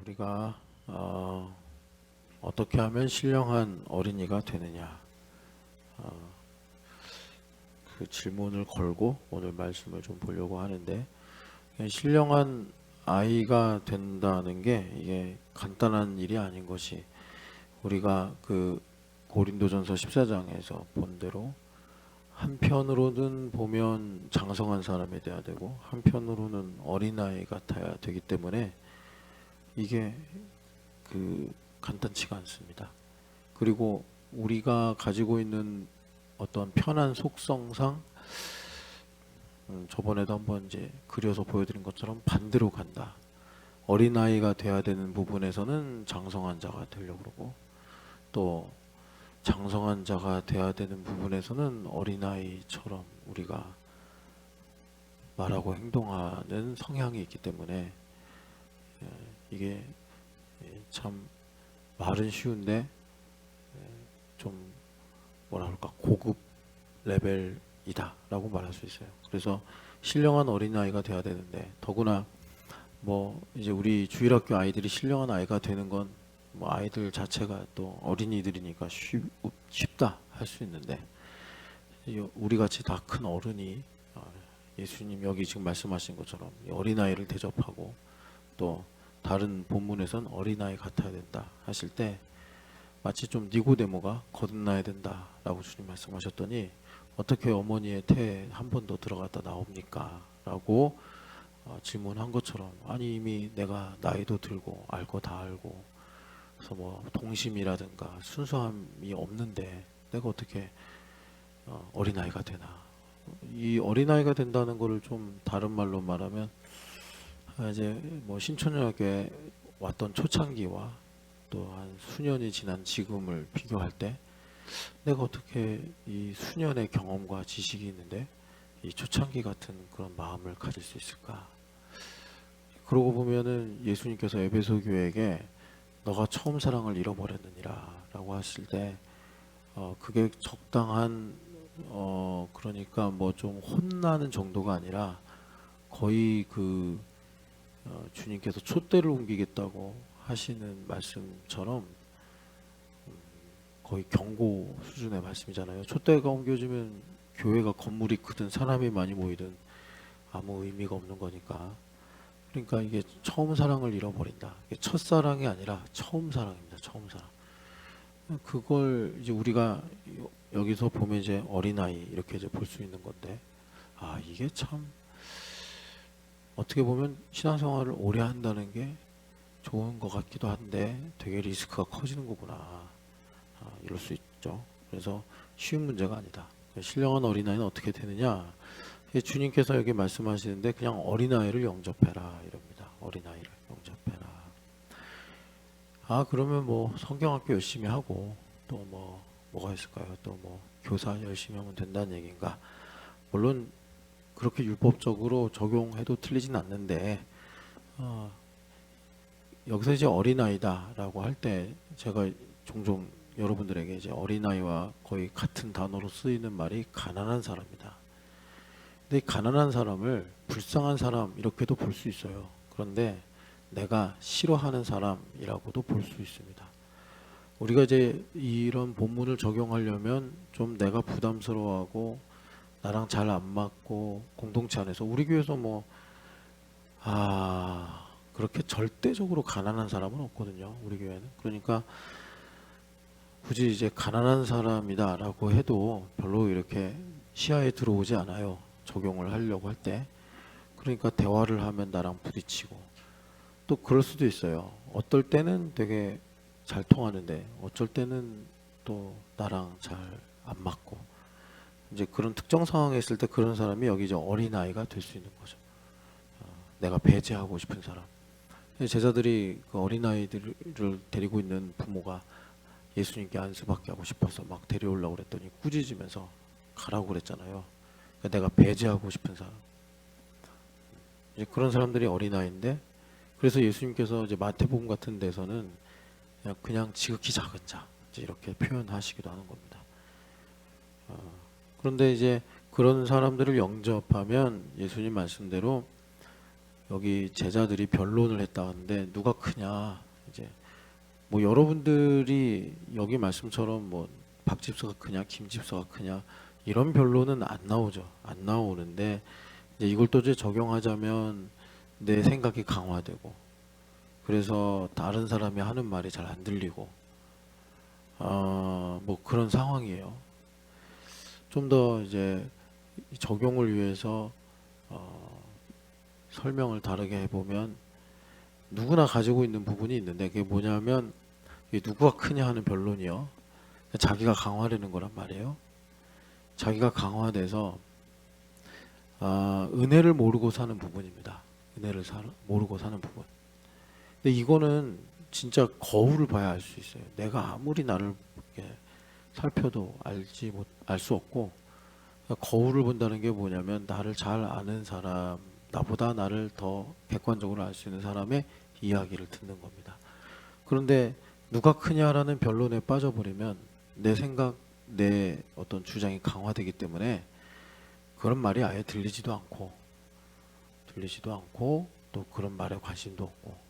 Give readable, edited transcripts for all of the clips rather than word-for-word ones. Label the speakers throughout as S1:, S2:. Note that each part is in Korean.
S1: 우리가 어떻게 하면 신령한 어린이가 되느냐, 그 질문을 걸고 오늘 말씀을 좀 보려고 하는데, 신령한 아이가 된다는 게 이게 간단한 일이 아닌 것이, 우리가 그 고린도전서 14장에서 본 대로 한편으로는 보면 장성한 사람이 돼야 되고 한편으로는 어린아이 같아야 되기 때문에 이게 간단치가 않습니다. 그리고 우리가 가지고 있는 어떤 편한 속성상 저번에도 한번 이제 그려서 보여드린 것처럼 반대로 간다. 어린아이가 돼야 되는 부분에서는 장성한 자가 되려고 그러고, 또 장성한 자가 돼야 되는 부분에서는 어린아이처럼 우리가 말하고 행동하는 성향이 있기 때문에 이게 참 말은 쉬운데 좀 뭐라 그럴까, 고급 레벨이다 라고 말할 수 있어요. 그래서 신령한 어린아이가 돼야 되는데, 더구나 뭐 이제 우리 주일학교 아이들이 신령한 아이가 되는 건 뭐 아이들 자체가 또 어린이들이니까 쉽다 할 수 있는데, 우리 같이 다 큰 어른이 예수님 여기 지금 말씀하신 것처럼 어린아이를 대접하고, 또 다른 본문에선 어린아이 같아야 된다 하실 때 마치 좀 니고데모가 거듭나야 된다 라고 주님 말씀하셨더니, 어떻게 어머니의 태에 한 번 더 들어갔다 나옵니까? 라고 질문한 것처럼, 아니 이미 내가 나이도 들고 알 거 다 알고, 그래서 뭐 동심이라든가 순수함이 없는데 내가 어떻게 어린아이가 되나. 이 어린아이가 된다는 거를 좀 다른 말로 말하면, 이제 뭐 신촌역에 왔던 초창기와 또 한 수년이 지난 지금을 비교할 때 내가 어떻게 이 수년의 경험과 지식이 있는데 이 초창기 같은 그런 마음을 가질 수 있을까. 그러고 보면은 예수님께서 에베소 교회에게 너가 처음 사랑을 잃어버렸느니라 라고 하실 때 그게 적당한 그러니까 뭐 좀 혼나는 정도가 아니라 거의 주님께서 촛대를 옮기겠다고 하시는 말씀처럼 거의 경고 수준의 말씀이잖아요. 촛대가 옮겨지면 교회가 건물이 크든 사람이 많이 모이든 아무 의미가 없는 거니까. 그러니까 이게 처음 사랑을 잃어버린다. 이게 첫사랑이 아니라 처음 사랑입니다. 처음 사랑. 그걸 이제 우리가 여기서 보면 이제 어린아이 이렇게 이제 볼 수 있는 건데, 이게 참 어떻게 보면 신앙생활을 오래 한다는 게 좋은 것 같기도 한데 되게 리스크가 커지는 거구나, 이럴 수 있죠. 그래서 쉬운 문제가 아니다. 신령한 어린아이는 어떻게 되느냐, 주님께서 여기 말씀하시는데 그냥 어린아이를 영접해라 이럽니다. 어린아이를 영접해라. 그러면 뭐 성경학교 열심히 하고 또 뭐가 있을까요? 또 뭐 교사 열심히 하면 된다는 얘기인가? 물론 그렇게 율법적으로 적용해도 틀리진 않는데, 여기서 이제 어린아이다라고 할 때 제가 종종 여러분들에게 이제 어린아이와 거의 같은 단어로 쓰이는 말이 가난한 사람이다. 근데 이 가난한 사람을 불쌍한 사람 이렇게도 볼 수 있어요. 그런데 내가 싫어하는 사람이라고도 볼 수 있습니다. 우리가 이제 이런 본문을 적용하려면 좀 내가 부담스러워하고 나랑 잘 안 맞고 공동체 안에서 우리 교회에서 그렇게 절대적으로 가난한 사람은 없거든요. 우리 교회는. 그러니까 굳이 이제 가난한 사람이다라고 해도 별로 이렇게 시야에 들어오지 않아요. 적용을 하려고 할 때. 그러니까 대화를 하면 나랑 부딪히고, 또 그럴 수도 있어요. 어떨 때는 되게 잘 통하는데 어쩔 때는 또 나랑 잘 안 맞고, 이제 그런 특정 상황에 있을 때 그런 사람이 여기 이제 어린아이가 될 수 있는 거죠. 내가 배제하고 싶은 사람. 제자들이 그 어린아이들을 데리고 있는 부모가 예수님께 안수받게 하고 싶어서 막 데려오려고 그랬더니 꾸짖으면서 가라고 그랬잖아요. 그러니까 내가 배제하고 싶은 사람. 이제 그런 사람들이 어린아이인데, 그래서 예수님께서 이제 마태복음 같은 데서는 그냥 지극히 작은 자 이제 이렇게 표현하시기도 하는 겁니다. 그런데 이제 그런 사람들을 영접하면 예수님 말씀대로 여기 제자들이 변론을 했다 하는데 누가 크냐, 이제 뭐 여러분들이 여기 말씀처럼 뭐 박집사가 크냐 김집사가 크냐 이런 변론은 안 나오죠. 안 나오는데 이제 이걸 또 이제 적용하자면 내 생각이 강화되고, 그래서 다른 사람이 하는 말이 잘 안 들리고, 뭐 그런 상황이에요. 좀 더 이제 적용을 위해서 설명을 다르게 해보면, 누구나 가지고 있는 부분이 있는데 그게 뭐냐면, 이게 누구가 크냐 하는 변론이요, 자기가 강화되는 거란 말이에요. 자기가 강화돼서 은혜를 모르고 사는 부분입니다. 모르고 사는 부분. 근데 이거는 진짜 거울을 봐야 알 수 있어요. 내가 아무리 나를 이렇게 살펴도 알 수 없고, 그러니까 거울을 본다는 게 뭐냐면 나를 잘 아는 사람, 나보다 나를 더 객관적으로 알 수 있는 사람의 이야기를 듣는 겁니다. 그런데 누가 크냐라는 변론에 빠져버리면 내 생각, 내 어떤 주장이 강화되기 때문에 그런 말이 아예 들리지도 않고 또 그런 말에 관심도 없고,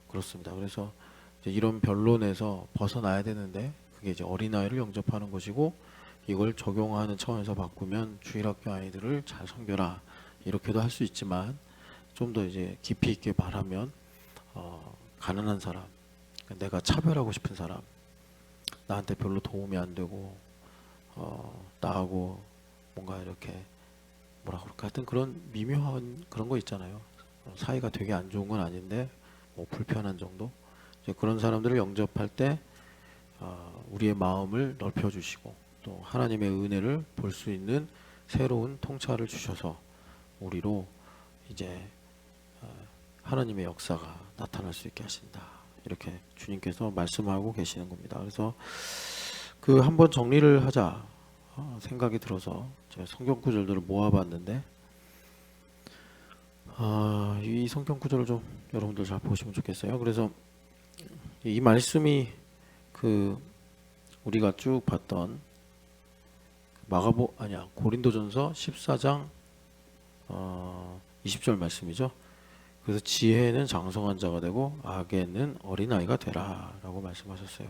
S1: 그렇습니다. 그래서 이제 이런 변론에서 벗어나야 되는데, 그게 이제 어린아이를 영접하는 것이고, 이걸 적용하는 차원에서 바꾸면 주일학교 아이들을 잘 섬겨라 이렇게도 할 수 있지만, 좀 더 이제 깊이 있게 말하면 가난한 사람, 내가 차별하고 싶은 사람, 나한테 별로 도움이 안 되고 나하고 뭔가 이렇게 뭐라 그럴까, 하여튼 그런 미묘한 그런 거 있잖아요. 사이가 되게 안 좋은 건 아닌데 뭐 불편한 정도, 이제 그런 사람들을 영접할 때 우리의 마음을 넓혀주시고 또 하나님의 은혜를 볼 수 있는 새로운 통찰을 주셔서 우리로 이제 하나님의 역사가 나타날 수 있게 하신다, 이렇게 주님께서 말씀하고 계시는 겁니다. 그래서 그 한번 정리를 하자 생각이 들어서 제가 성경 구절들을 모아봤는데, 이 성경 구절을 좀 여러분들 잘 보시면 좋겠어요. 그래서 이 말씀이 그 우리가 쭉 봤던 고린도전서 14장 20절 말씀이죠. 그래서 지혜는 장성한 자가 되고 악에는 어린아이가 되라 라고 말씀하셨어요.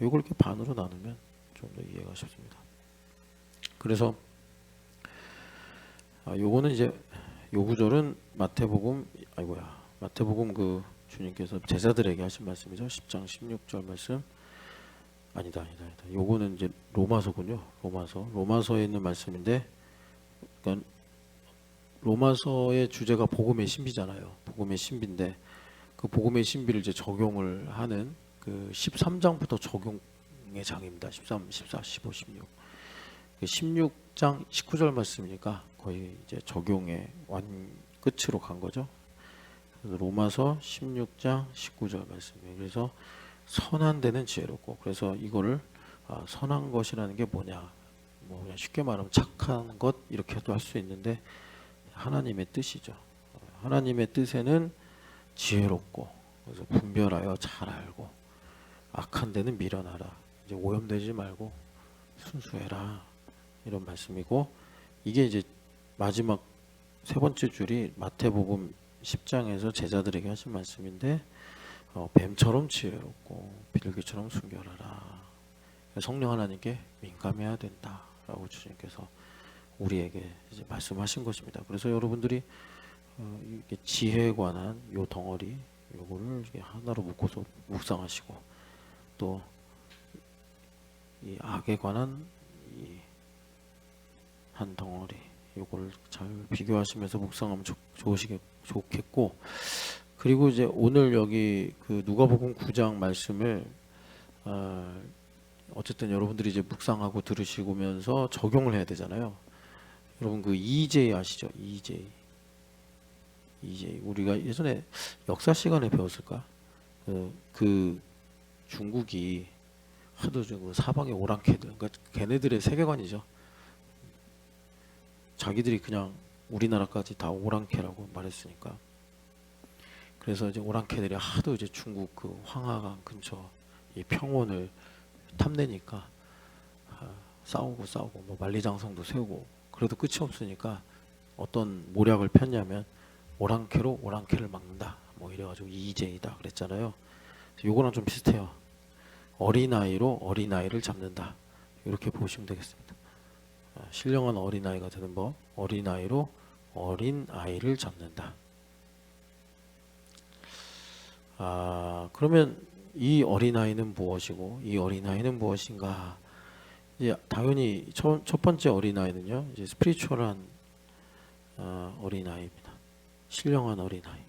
S1: 이걸 이렇게 반으로 나누면 좀 더 이해가 쉽습니다. 그래서 요거는 이제 요 구절은 마태복음 그 주님께서 제자들에게 하신 말씀이죠. 10장 16절 말씀. 아니다. 요거는 이제 로마서군요. 로마서에 있는 말씀인데, 그러니까 로마서의 주제가 복음의 신비잖아요. 복음의 신비인데 그 복음의 신비를 이제 적용을 하는 그 13장부터 적용의 장입니다. 13, 14, 15, 16. 16장 19절 말씀이니까 거의 이제 적용의 끝으로 간 거죠. 그래서 로마서 16장 19절 말씀이에요. 그래서 선한 데는 지혜롭고, 그래서 이거를 선한 것이라는 게 뭐냐, 뭐 그냥 쉽게 말하면 착한 것 이렇게도 할 수 있는데, 하나님의 뜻이죠. 하나님의 뜻에는 지혜롭고, 그래서 분별하여 잘 알고, 악한 데는 미련하라, 이제 오염되지 말고 순수해라, 이런 말씀이고, 이게 이제 마지막 세 번째 줄이 마태복음 10장에서 제자들에게 하신 말씀인데, 뱀처럼 지혜롭고 비둘기처럼 순결하라, 성령 하나님께 민감해야 된다라고 주님께서 우리에게 이제 말씀하신 것입니다. 그래서 여러분들이 이게 지혜에 관한 요 덩어리 요거를 이렇게 하나로 묶어서 묵상하시고, 또 이 악에 관한 이 한 덩어리 요거를 잘 비교하시면서 묵상하면 좋겠고, 그리고 이제 오늘 여기 그 누가복음 9장 말씀을 어쨌든 여러분들이 이제 묵상하고 들으시면서 적용을 해야 되잖아요. 여러분 그 EJ 아시죠? EJ 우리가 예전에 역사 시간에 배웠을까? 그 중국이 하도 그 사방에 오랑캐들, 그러니까 걔네들의 세계관이죠. 자기들이 그냥 우리나라까지 다 오랑캐라고 말했으니까. 그래서 이제 오랑캐들이 하도 이제 중국 그 황하강 근처 이 평원을 탐내니까 싸우고 뭐 만리장성도 세우고 그래도 끝이 없으니까 어떤 모략을 폈냐면 오랑캐로 오랑캐를 막는다 뭐 이래가지고 이재이다 그랬잖아요. 요거랑 좀 비슷해요. 어린아이로 어린아이를 잡는다 이렇게 보시면 되겠습니다. 신령한 어린아이가 되는 법, 어린아이로 어린아이를 잡는다. 그러면 이 어린아이는 무엇이고 이 어린아이는 무엇인가? 이제 당연히 첫 번째 어린아이는요, 이제 스피리추얼한 어린아이입니다. 신령한 어린아이.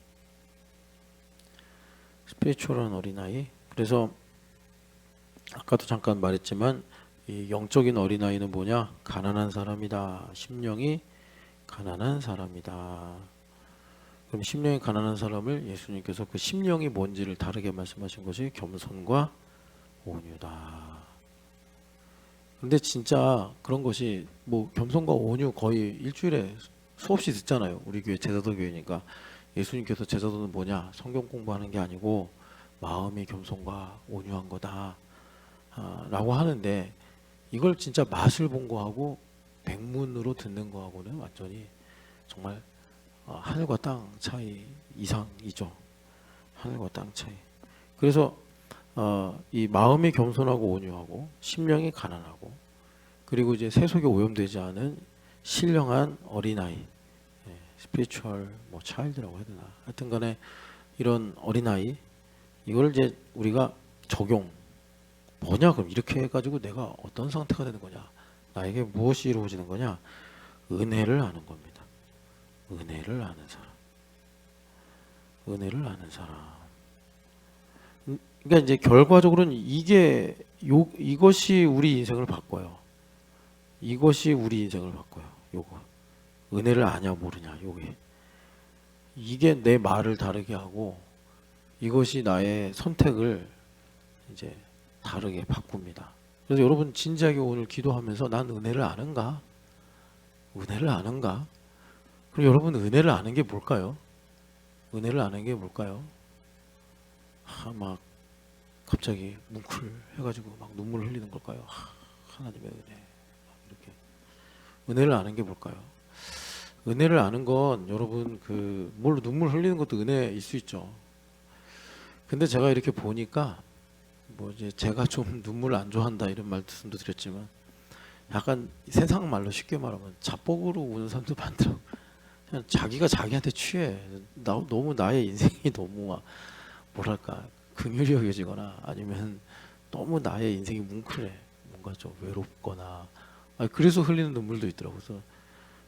S1: 스피리추얼한 어린아이. 그래서 아까도 잠깐 말했지만 이 영적인 어린아이는 뭐냐? 가난한 사람이다. 심령이 가난한 사람이다. 그럼 심령이 가난한 사람을 예수님께서 그 심령이 뭔지를 다르게 말씀하신 것이 겸손과 온유다. 근데 진짜 그런 것이 뭐 겸손과 온유 거의 일주일에 수없이 듣잖아요. 우리 교회 제자도 교회니까. 예수님께서 제자도는 뭐냐? 성경 공부하는 게 아니고 마음이 겸손과 온유한 거다 라고 하는데, 이걸 진짜 맛을 본 거하고 백문으로 듣는 거하고는 완전히 정말 하늘과 땅 차이 이상이죠. 하늘과 땅 차이. 그래서 이 마음이 겸손하고 온유하고 심령이 가난하고 그리고 이제 세속에 오염되지 않은 신령한 어린아이, 스피리추얼 뭐 차일드라고 해야 되나, 하여튼간에 이런 어린아이, 이걸 이제 우리가 적용 뭐냐, 그럼 이렇게 해가지고 내가 어떤 상태가 되는 거냐, 나에게 무엇이 이루어지는 거냐, 은혜를 아는 겁니다. 은혜를 아는 사람. 은혜를 아는 사람. 그러니까 이제 결과적으로는 이것이 우리 인생을 바꿔요. 이것이 우리 인생을 바꿔요. 요거. 은혜를 아냐 모르냐, 이게 내 말을 다르게 하고 이것이 나의 선택을 이제 다르게 바꿉니다. 그래서 여러분 진지하게 오늘 기도하면서 난 은혜를 아는가? 은혜를 아는가? 그럼 여러분 은혜를 아는 게 뭘까요? 은혜를 아는 게 뭘까요? 막 갑자기 뭉클해가지고 막 눈물 흘리는 걸까요? 하나님의 은혜. 이렇게. 은혜를 아는 게 뭘까요? 은혜를 아는 건 여러분 물론 눈물 흘리는 것도 은혜일 수 있죠. 근데 제가 이렇게 보니까 뭐 이제 제가 좀 눈물을 안 좋아한다 이런 말씀도 드렸지만 약간 세상 말로 쉽게 말하면 자뻑으로 우는 사람도 많더라고. 그냥 자기가 자기한테 취해. 너무 나의 인생이 너무 뭐랄까 긍휼히 여겨지거나 아니면 너무 나의 인생이 뭉클해. 뭔가 좀 외롭거나 그래서 흘리는 눈물도 있더라고요. 그래서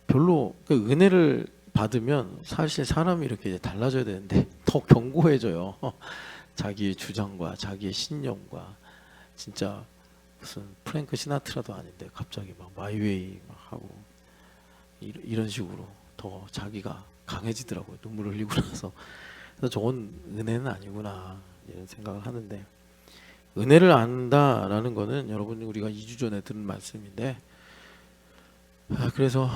S1: 별로 은혜를 받으면 사실 사람이 이렇게 이제 달라져야 되는데 더 견고해져요. 자기의 주장과 자기의 신념과 진짜 무슨 프랭크 시나트라도 아닌데 갑자기 막 마이웨이 막 하고 이런 식으로 더 자기가 강해지더라고요. 눈물을 흘리고 나서. 그래서 저건 은혜는 아니구나 이런 생각을 하는데, 은혜를 안다라는 거는 여러분 우리가 2주 전에 들은 말씀인데, 그래서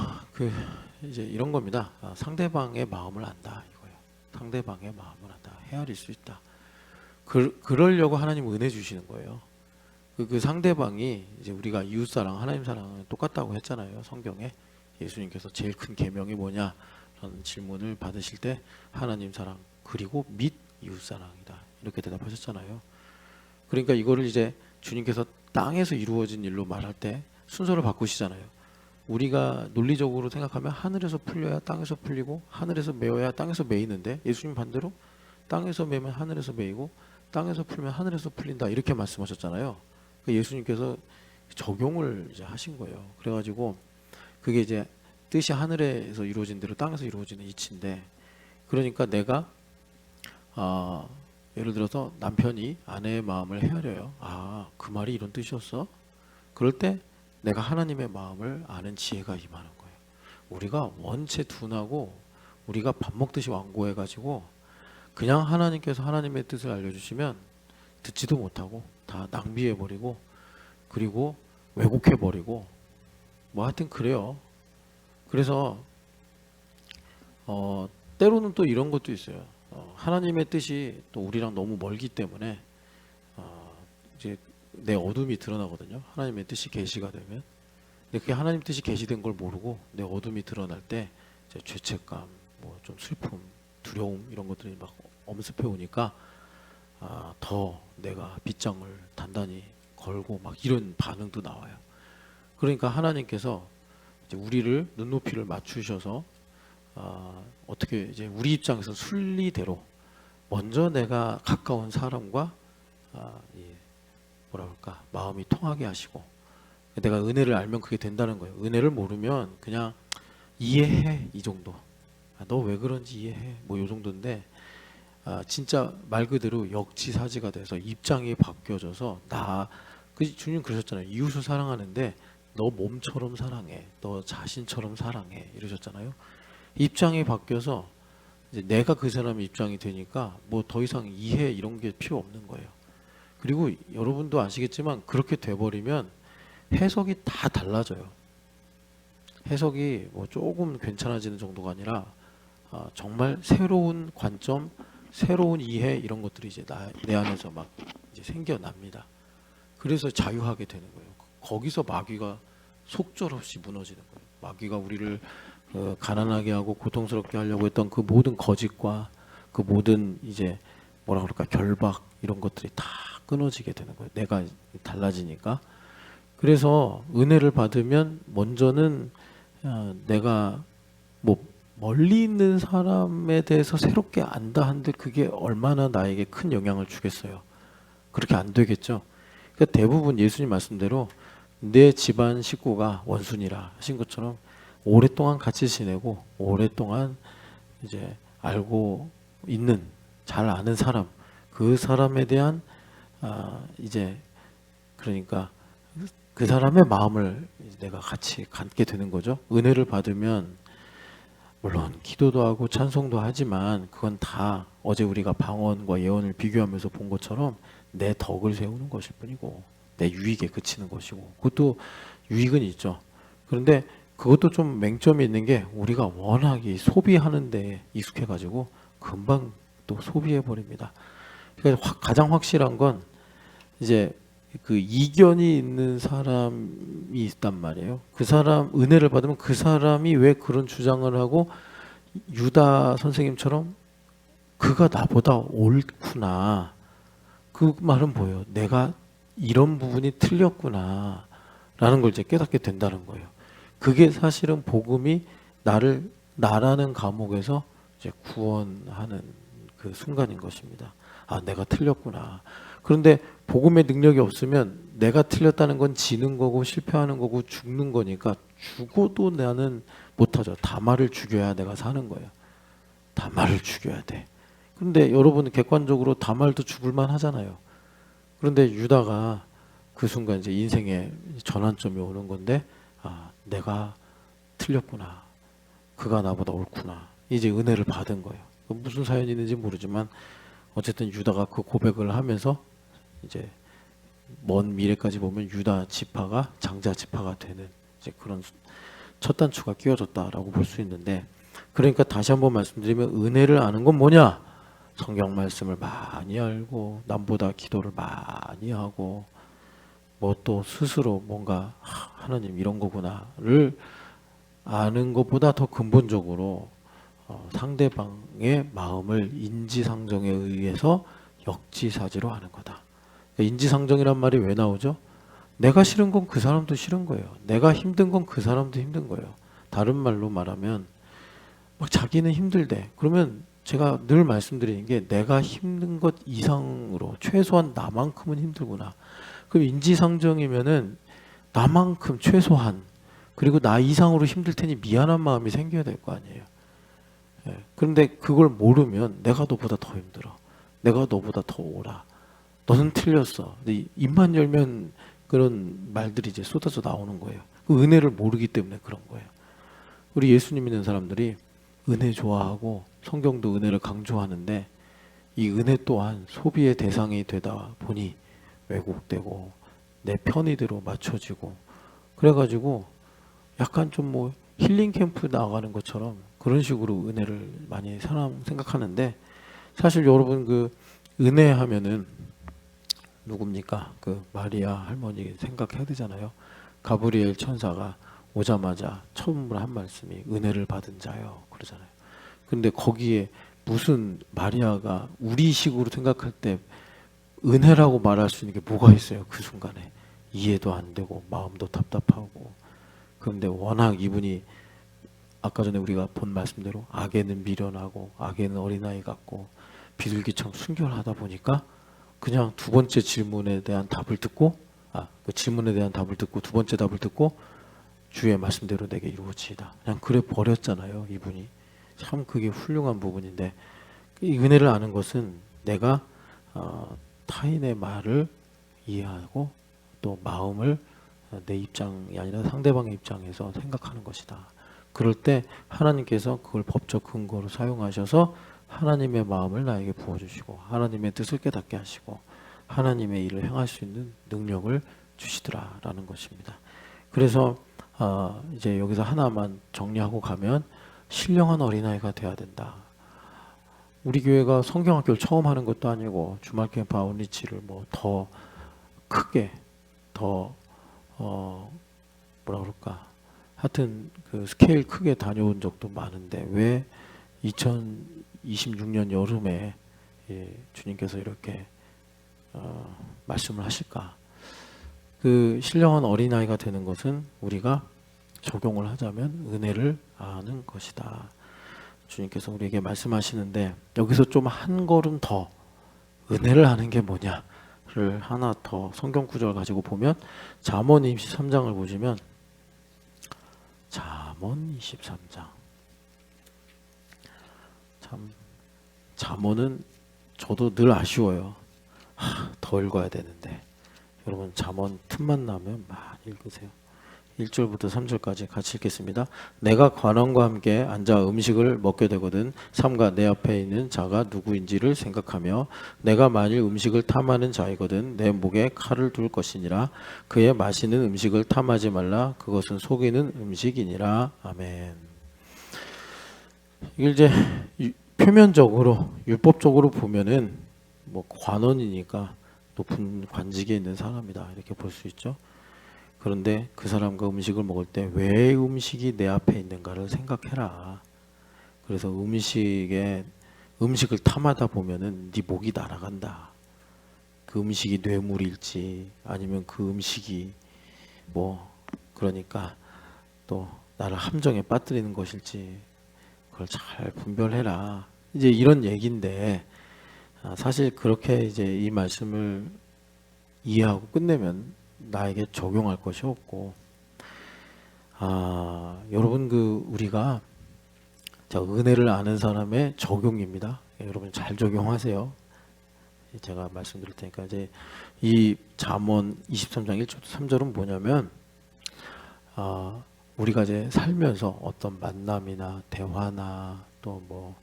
S1: 이제 이런 겁니다. 상대방의 마음을 안다 이거예요. 상대방의 마음을 안다. 헤아릴 수 있다. 그러려고 하나님 은혜 주시는 거예요. 그 상대방이 이제 우리가 이웃 사랑, 하나님 사랑은 똑같다고 했잖아요. 성경에 예수님께서 제일 큰 계명이 뭐냐? 라는 질문을 받으실 때 하나님 사랑 그리고 및 이웃 사랑이다 이렇게 대답하셨잖아요. 그러니까 이거를 이제 주님께서 땅에서 이루어진 일로 말할 때 순서를 바꾸시잖아요. 우리가 논리적으로 생각하면 하늘에서 풀려야 땅에서 풀리고 하늘에서 메어야 땅에서 메이는데, 예수님 반대로 땅에서 메면 하늘에서 메이고 땅에서 풀면 하늘에서 풀린다 이렇게 말씀하셨잖아요. 그러니까 예수님께서 적용을 이제 하신 거예요. 그래가지고 그게 이제 뜻이 하늘에서 이루어진 대로 땅에서 이루어지는 이치인데, 그러니까 내가 예를 들어서 남편이 아내의 마음을 헤아려요. 그 말이 이런 뜻이었어? 그럴 때 내가 하나님의 마음을 아는 지혜가 임하는 거예요. 우리가 원체 둔하고 우리가 밥 먹듯이 완고해가지고 그냥 하나님께서 하나님의 뜻을 알려주시면 듣지도 못하고 다 낭비해버리고 그리고 왜곡해버리고 뭐 하여튼 그래요. 그래서 때로는 또 이런 것도 있어요. 하나님의 뜻이 또 우리랑 너무 멀기 때문에 이제 내 어둠이 드러나거든요. 하나님의 뜻이 계시가 되면. 근데 그게 하나님 뜻이 계시된 걸 모르고 내 어둠이 드러날 때 이제 죄책감, 뭐 좀 슬픔, 두려움 이런 것들이 막 엄습해 오니까 더 내가 빗장을 단단히 걸고 막 이런 반응도 나와요. 그러니까 하나님께서 이제 우리를 눈높이를 맞추셔서 어떻게 이제 우리 입장에서 순리대로 먼저 내가 가까운 사람과 뭐라 그럴까 마음이 통하게 하시고 내가 은혜를 알면 그게 된다는 거예요. 은혜를 모르면 그냥 이해해 이 정도. 너 왜 그런지 이해해 뭐 요 정도인데 진짜 말 그대로 역지사지가 돼서 입장이 바뀌어져서 주님 그러셨잖아요. 이웃을 사랑하는데 너 몸처럼 사랑해, 너 자신처럼 사랑해 이러셨잖아요. 입장이 바뀌어서 이제 내가 그 사람의 입장이 되니까 뭐 더 이상 이해 이런 게 필요 없는 거예요. 그리고 여러분도 아시겠지만 그렇게 돼버리면 해석이 다 달라져요. 해석이 뭐 조금 괜찮아지는 정도가 아니라 정말 새로운 관점, 새로운 이해 이런 것들이 이제 내 안에서 막 이제 생겨납니다. 그래서 자유하게 되는 거예요. 거기서 마귀가 속절없이 무너지는 거예요. 마귀가 우리를 가난하게 하고 고통스럽게 하려고 했던 그 모든 거짓과 그 모든 이제 뭐라 그럴까 결박 이런 것들이 다 끊어지게 되는 거예요. 내가 달라지니까. 그래서 은혜를 받으면 먼저는 내가 뭐 멀리 있는 사람에 대해서 새롭게 안다 한들 그게 얼마나 나에게 큰 영향을 주겠어요. 그렇게 안 되겠죠. 그러니까 대부분 예수님 말씀대로 내 집안 식구가 원순이라 하신 것처럼 오랫동안 같이 지내고 오랫동안 이제 알고 있는 잘 아는 사람 그 사람에 대한 이제 그러니까 그 사람의 마음을 내가 같이 갖게 되는 거죠. 은혜를 받으면 물론 기도도 하고 찬송도 하지만 그건 다 어제 우리가 방언과 예언을 비교하면서 본 것처럼 내 덕을 세우는 것일 뿐이고 내 유익에 그치는 것이고 그것도 유익은 있죠. 그런데 그것도 좀 맹점이 있는 게 우리가 워낙 소비하는 데 익숙해가지고 금방 또 소비해버립니다. 그러니까 가장 확실한 건 이제 그 이견이 있는 사람이 있단 말이에요. 그 사람 은혜를 받으면 그 사람이 왜 그런 주장을 하고 유다 선생님처럼 그가 나보다 옳구나. 그 말은 뭐예요? 내가 이런 부분이 틀렸구나. 라는 걸 이제 깨닫게 된다는 거예요. 그게 사실은 복음이 나라는 감옥에서 이제 구원하는 그 순간인 것입니다. 내가 틀렸구나. 그런데 복음의 능력이 없으면 내가 틀렸다는 건 지는 거고 실패하는 거고 죽는 거니까 죽어도 나는 못하죠. 다말을 죽여야 내가 사는 거예요. 다말을 죽여야 돼. 그런데 여러분은 객관적으로 다말도 죽을만 하잖아요. 그런데 유다가 그 순간 이제 인생의 전환점이 오는 건데 내가 틀렸구나. 그가 나보다 옳구나. 이제 은혜를 받은 거예요. 무슨 사연이 있는지 모르지만 어쨌든 유다가 그 고백을 하면서 이제 먼 미래까지 보면 유다 지파가 장자 지파가 되는 이제 그런 첫 단추가 끼워졌다라고 볼 수 있는데 그러니까 다시 한번 말씀드리면 은혜를 아는 건 뭐냐? 성경 말씀을 많이 알고 남보다 기도를 많이 하고 뭐 또 스스로 뭔가 하나님 이런 거구나를 아는 것보다 더 근본적으로 상대방의 마음을 인지상정에 의해서 역지사지로 하는 거다. 인지상정이란 말이 왜 나오죠? 내가 싫은 건 그 사람도 싫은 거예요. 내가 힘든 건 그 사람도 힘든 거예요. 다른 말로 말하면 막 자기는 힘들대. 그러면 제가 늘 말씀드리는 게 내가 힘든 것 이상으로 최소한 나만큼은 힘들구나. 그럼 인지상정이면은 나만큼 최소한 그리고 나 이상으로 힘들 테니 미안한 마음이 생겨야 될 거 아니에요. 그런데 그걸 모르면 내가 너보다 더 힘들어. 내가 너보다 더 오라. 너는 틀렸어. 근데 입만 열면 그런 말들이 이제 쏟아져 나오는 거예요. 그 은혜를 모르기 때문에 그런 거예요. 우리 예수님 믿는 사람들이 은혜 좋아하고 성경도 은혜를 강조하는데 이 은혜 또한 소비의 대상이 되다 보니 왜곡되고 내 편의대로 맞춰지고 그래가지고 약간 좀 뭐 힐링 캠프 나가는 것처럼 그런 식으로 은혜를 많이 사람 생각하는데 사실 여러분 그 은혜 하면은 누굽니까? 그 마리아 할머니 생각해야 되잖아요. 가브리엘 천사가 오자마자 처음으로 한 말씀이 은혜를 받은 자요 그러잖아요. 근데 거기에 무슨 마리아가 우리식으로 생각할 때 은혜라고 말할 수 있는 게 뭐가 있어요? 그 순간에 이해도 안 되고 마음도 답답하고. 그런데 워낙 이분이 아까 전에 우리가 본 말씀대로 악에는 미련하고 악에는 어린아이 같고 비둘기처럼 순결하다 보니까 그냥 두 번째 질문에 대한 답을 듣고 그 질문에 대한 답을 듣고 두 번째 답을 듣고 주의 말씀대로 내게 이루어지이다. 그냥 그래 버렸잖아요. 이분이. 참 그게 훌륭한 부분인데 이 은혜를 아는 것은 내가 타인의 말을 이해하고 또 마음을 내 입장이 아니라 상대방의 입장에서 생각하는 것이다. 그럴 때 하나님께서 그걸 법적 근거로 사용하셔서 하나님의 마음을 나에게 부어주시고 하나님의 뜻을 깨닫게 하시고 하나님의 일을 행할 수 있는 능력을 주시더라라는 것입니다. 그래서 이제 여기서 하나만 정리하고 가면 신령한 어린아이가 돼야 된다. 우리 교회가 성경학교를 처음 하는 것도 아니고 주말 캠프 아웃리치를 뭐 더 크게 더 뭐라 그럴까 하여튼 그 스케일 크게 다녀온 적도 많은데 왜 2026년 여름에 주님께서 이렇게 말씀을 하실까? 그 신령한 어린아이가 되는 것은 우리가 적용을 하자면 은혜를 아는 것이다. 주님께서 우리에게 말씀하시는데 여기서 좀 한 걸음 더 은혜를 아는 게 뭐냐를 하나 더 성경 구절 가지고 보면 잠언 23장을 보시면 잠언 23장 참 잠언은 저도 늘 아쉬워요. 더 읽어야 되는데 여러분 잠언 틈만 나면 많이 읽으세요. 1절부터 3절까지 같이 읽겠습니다. 내가 관원과 함께 앉아 음식을 먹게 되거든 삼가 내 앞에 있는 자가 누구인지를 생각하며 내가 만일 음식을 탐하는 자이거든 내 목에 칼을 둘 것이니라. 그의 마시는 음식을 탐하지 말라. 그것은 속이는 음식이니라. 아멘. 이게 이제 표면적으로 율법적으로 보면은 뭐 관원이니까 높은 관직에 있는 사람이다 이렇게 볼 수 있죠. 그런데 그 사람과 음식을 먹을 때 왜 음식이 내 앞에 있는가를 생각해라. 그래서 음식을 탐하다 보면은 네 목이 날아간다. 그 음식이 뇌물일지 아니면 그 음식이 뭐 그러니까 또 나를 함정에 빠뜨리는 것일지 그걸 잘 분별해라. 이제 이런 얘기인데 사실 그렇게 이제 이 말씀을 이해하고 끝내면 나에게 적용할 것이 없고 여러분 우리가 은혜를 아는 사람의 적용입니다. 여러분 잘 적용하세요. 제가 말씀드릴 테니까 이제 이 잠언 23장 1절 3절은 뭐냐면 우리가 이제 살면서 어떤 만남이나 대화나 또 뭐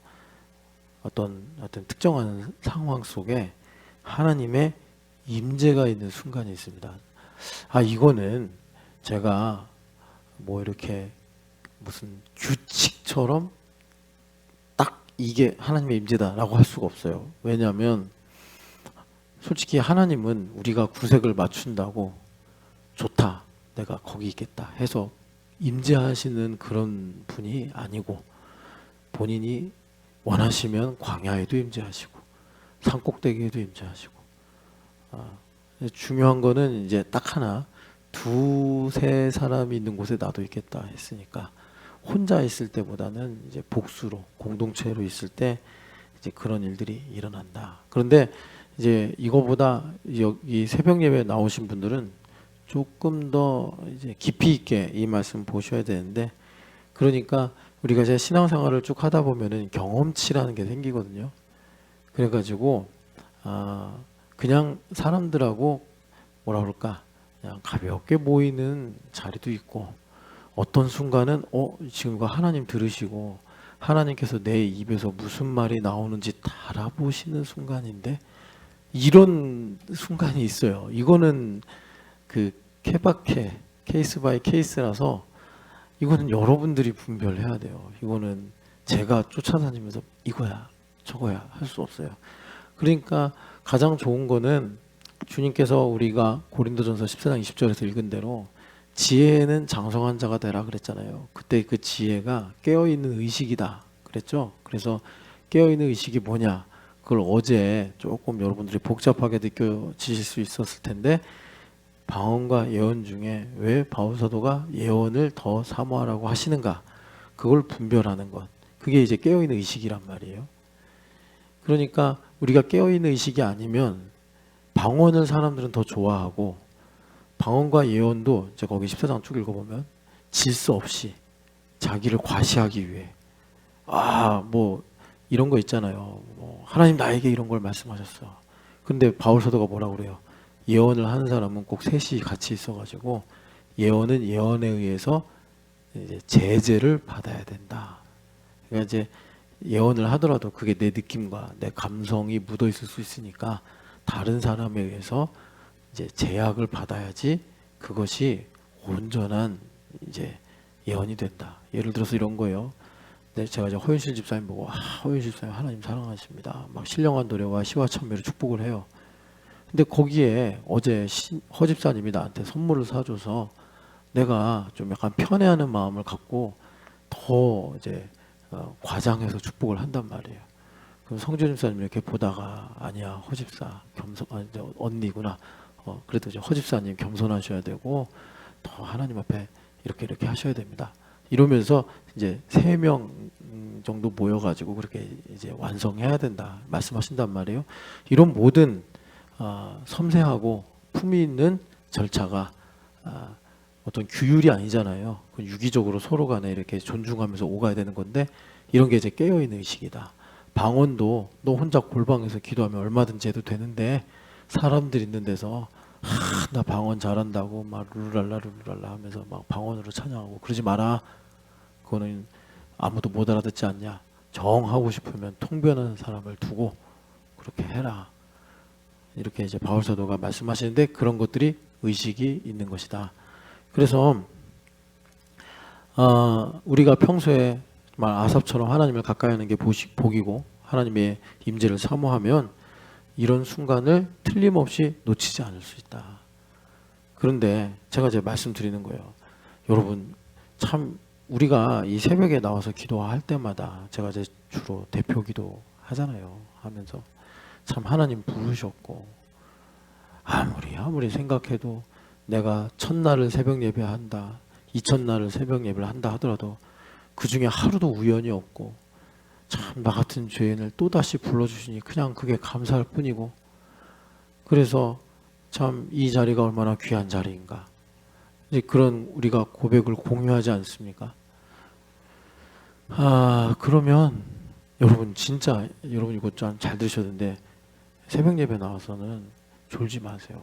S1: 어떤 특정한 상황 속에 하나님의 임재가 있는 순간이 있습니다. 이거는 제가 뭐 이렇게 무슨 규칙처럼 딱 이게 하나님의 임재다라고 할 수가 없어요. 왜냐하면 솔직히 하나님은 우리가 구색을 맞춘다고 좋다, 내가 거기 있겠다 해서 임재하시는 그런 분이 아니고 본인이 원하시면 광야에도 임재하시고 산꼭대기에도 임재하시고 중요한 거는 이제 딱 하나 두세 사람이 있는 곳에 나도 있겠다 했으니까 혼자 있을 때보다는 이제 복수로 공동체로 있을 때 이제 그런 일들이 일어난다. 그런데 이제 이거보다 여기 새벽 예배 나오신 분들은 조금 더 이제 깊이 있게 이 말씀 보셔야 되는데 그러니까 우리가 이제 신앙생활을 쭉 하다 보면은 경험치라는 게 생기거든요. 그래가지고 그냥 사람들하고 뭐라 그럴까 그냥 가볍게 모이는 자리도 있고 어떤 순간은 지금 이거 하나님 들으시고 하나님께서 내 입에서 무슨 말이 나오는지 다 알아보시는 순간인데 이런 순간이 있어요. 이거는 그 케바케 케이스 바이 케이스라서 이거는 여러분들이 분별해야 돼요. 이거는 제가 쫓아다니면서 이거야 저거야 할 수 없어요. 그러니까 가장 좋은 거는 주님께서 우리가 고린도전서 14장 20절에서 읽은 대로 지혜는 장성한 자가 되라 그랬잖아요. 그때 그 지혜가 깨어있는 의식이다 그랬죠. 그래서 깨어있는 의식이 뭐냐, 그걸 어제 조금 여러분들이 복잡하게 느껴지실 수 있었을 텐데, 방언과 예언 중에 왜 바울 사도가 예언을 더 사모하라고 하시는가, 그걸 분별하는 것, 그게 이제 깨어있는 의식이란 말이에요. 그러니까 우리가 깨어있는 의식이 아니면 방언을 사람들은 더 좋아하고, 방언과 예언도 이제 거기 14장 쭉 읽어보면 질서 없이 자기를 과시하기 위해, 뭐 이런 거 있잖아요. 뭐 하나님 나에게 이런 걸 말씀하셨어. 근데 바울 사도가 뭐라고 그래요? 예언을 하는 사람은 꼭 셋이 같이 있어가지고 예언은 예언에 의해서 이제 제재를 받아야 된다. 그러니까 이제 예언을 하더라도 그게 내 느낌과 내 감성이 묻어 있을 수 있으니까 다른 사람에 의해서 이제 제약을 받아야지 그것이 온전한 이제 예언이 된다. 예를 들어서 이런 거예요. 네, 제가 이제 허윤실 집사님 보고, 허윤실 집사님 하나님 사랑하십니다. 막 신령한 노래와 시와 찬미로 축복을 해요. 근데 거기에 어제 허 집사님이 나한테 선물을 사줘서 내가 좀 약간 편애하는 마음을 갖고 더 이제 과장해서 축복을 한단 말이에요. 그럼 성준 집사님 이렇게 보다가, 아니야 허 집사 언니구나. 그래도 이제 허 집사님 겸손하셔야 되고 더 하나님 앞에 이렇게 하셔야 됩니다. 이러면서 이제 3명 정도 모여가지고 그렇게 이제 완성해야 된다 말씀하신단 말이에요. 이런 모든 섬세하고 품위 있는 절차가 어떤 규율이 아니잖아요. 유기적으로 서로 간에 이렇게 존중하면서 오가야 되는 건데, 이런 게 이제 깨어있는 의식이다. 방언도 너 혼자 골방에서 기도하면 얼마든지 해도 되는데, 사람들 있는 데서 나 방언 잘한다고 막 룰랄라 하면서 막 방언으로 찬양하고 그러지 마라. 그거는 아무도 못 알아듣지 않냐. 정하고 싶으면 통변하는 사람을 두고 그렇게 해라. 이렇게 이제 바울 사도가 말씀하시는데, 그런 것들이 의식이 있는 것이다. 그래서 우리가 평소에 정말 아삽처럼 하나님을 가까이 하는 게 복이고 하나님의 임재를 사모하면 이런 순간을 틀림없이 놓치지 않을 수 있다. 그런데 제가 이제 말씀드리는 거예요. 여러분, 참 우리가 이 새벽에 나와서 기도할 때마다 제가 이제 주로 대표 기도 하잖아요. 하면서 참 하나님 부르셨고, 아무리 생각해도 내가 첫날을 새벽 예배한다, 이튿날을 새벽 예배를 한다 하더라도 그 중에 하루도 우연이 없고, 참 나 같은 죄인을 또다시 불러주시니 그냥 그게 감사할 뿐이고, 그래서 참 이 자리가 얼마나 귀한 자리인가, 이제 그런 우리가 고백을 공유하지 않습니까? 그러면 여러분, 진짜 여러분 이거 좀 잘 들으셔야 되는데, 새벽 예배 나와서는 졸지 마세요.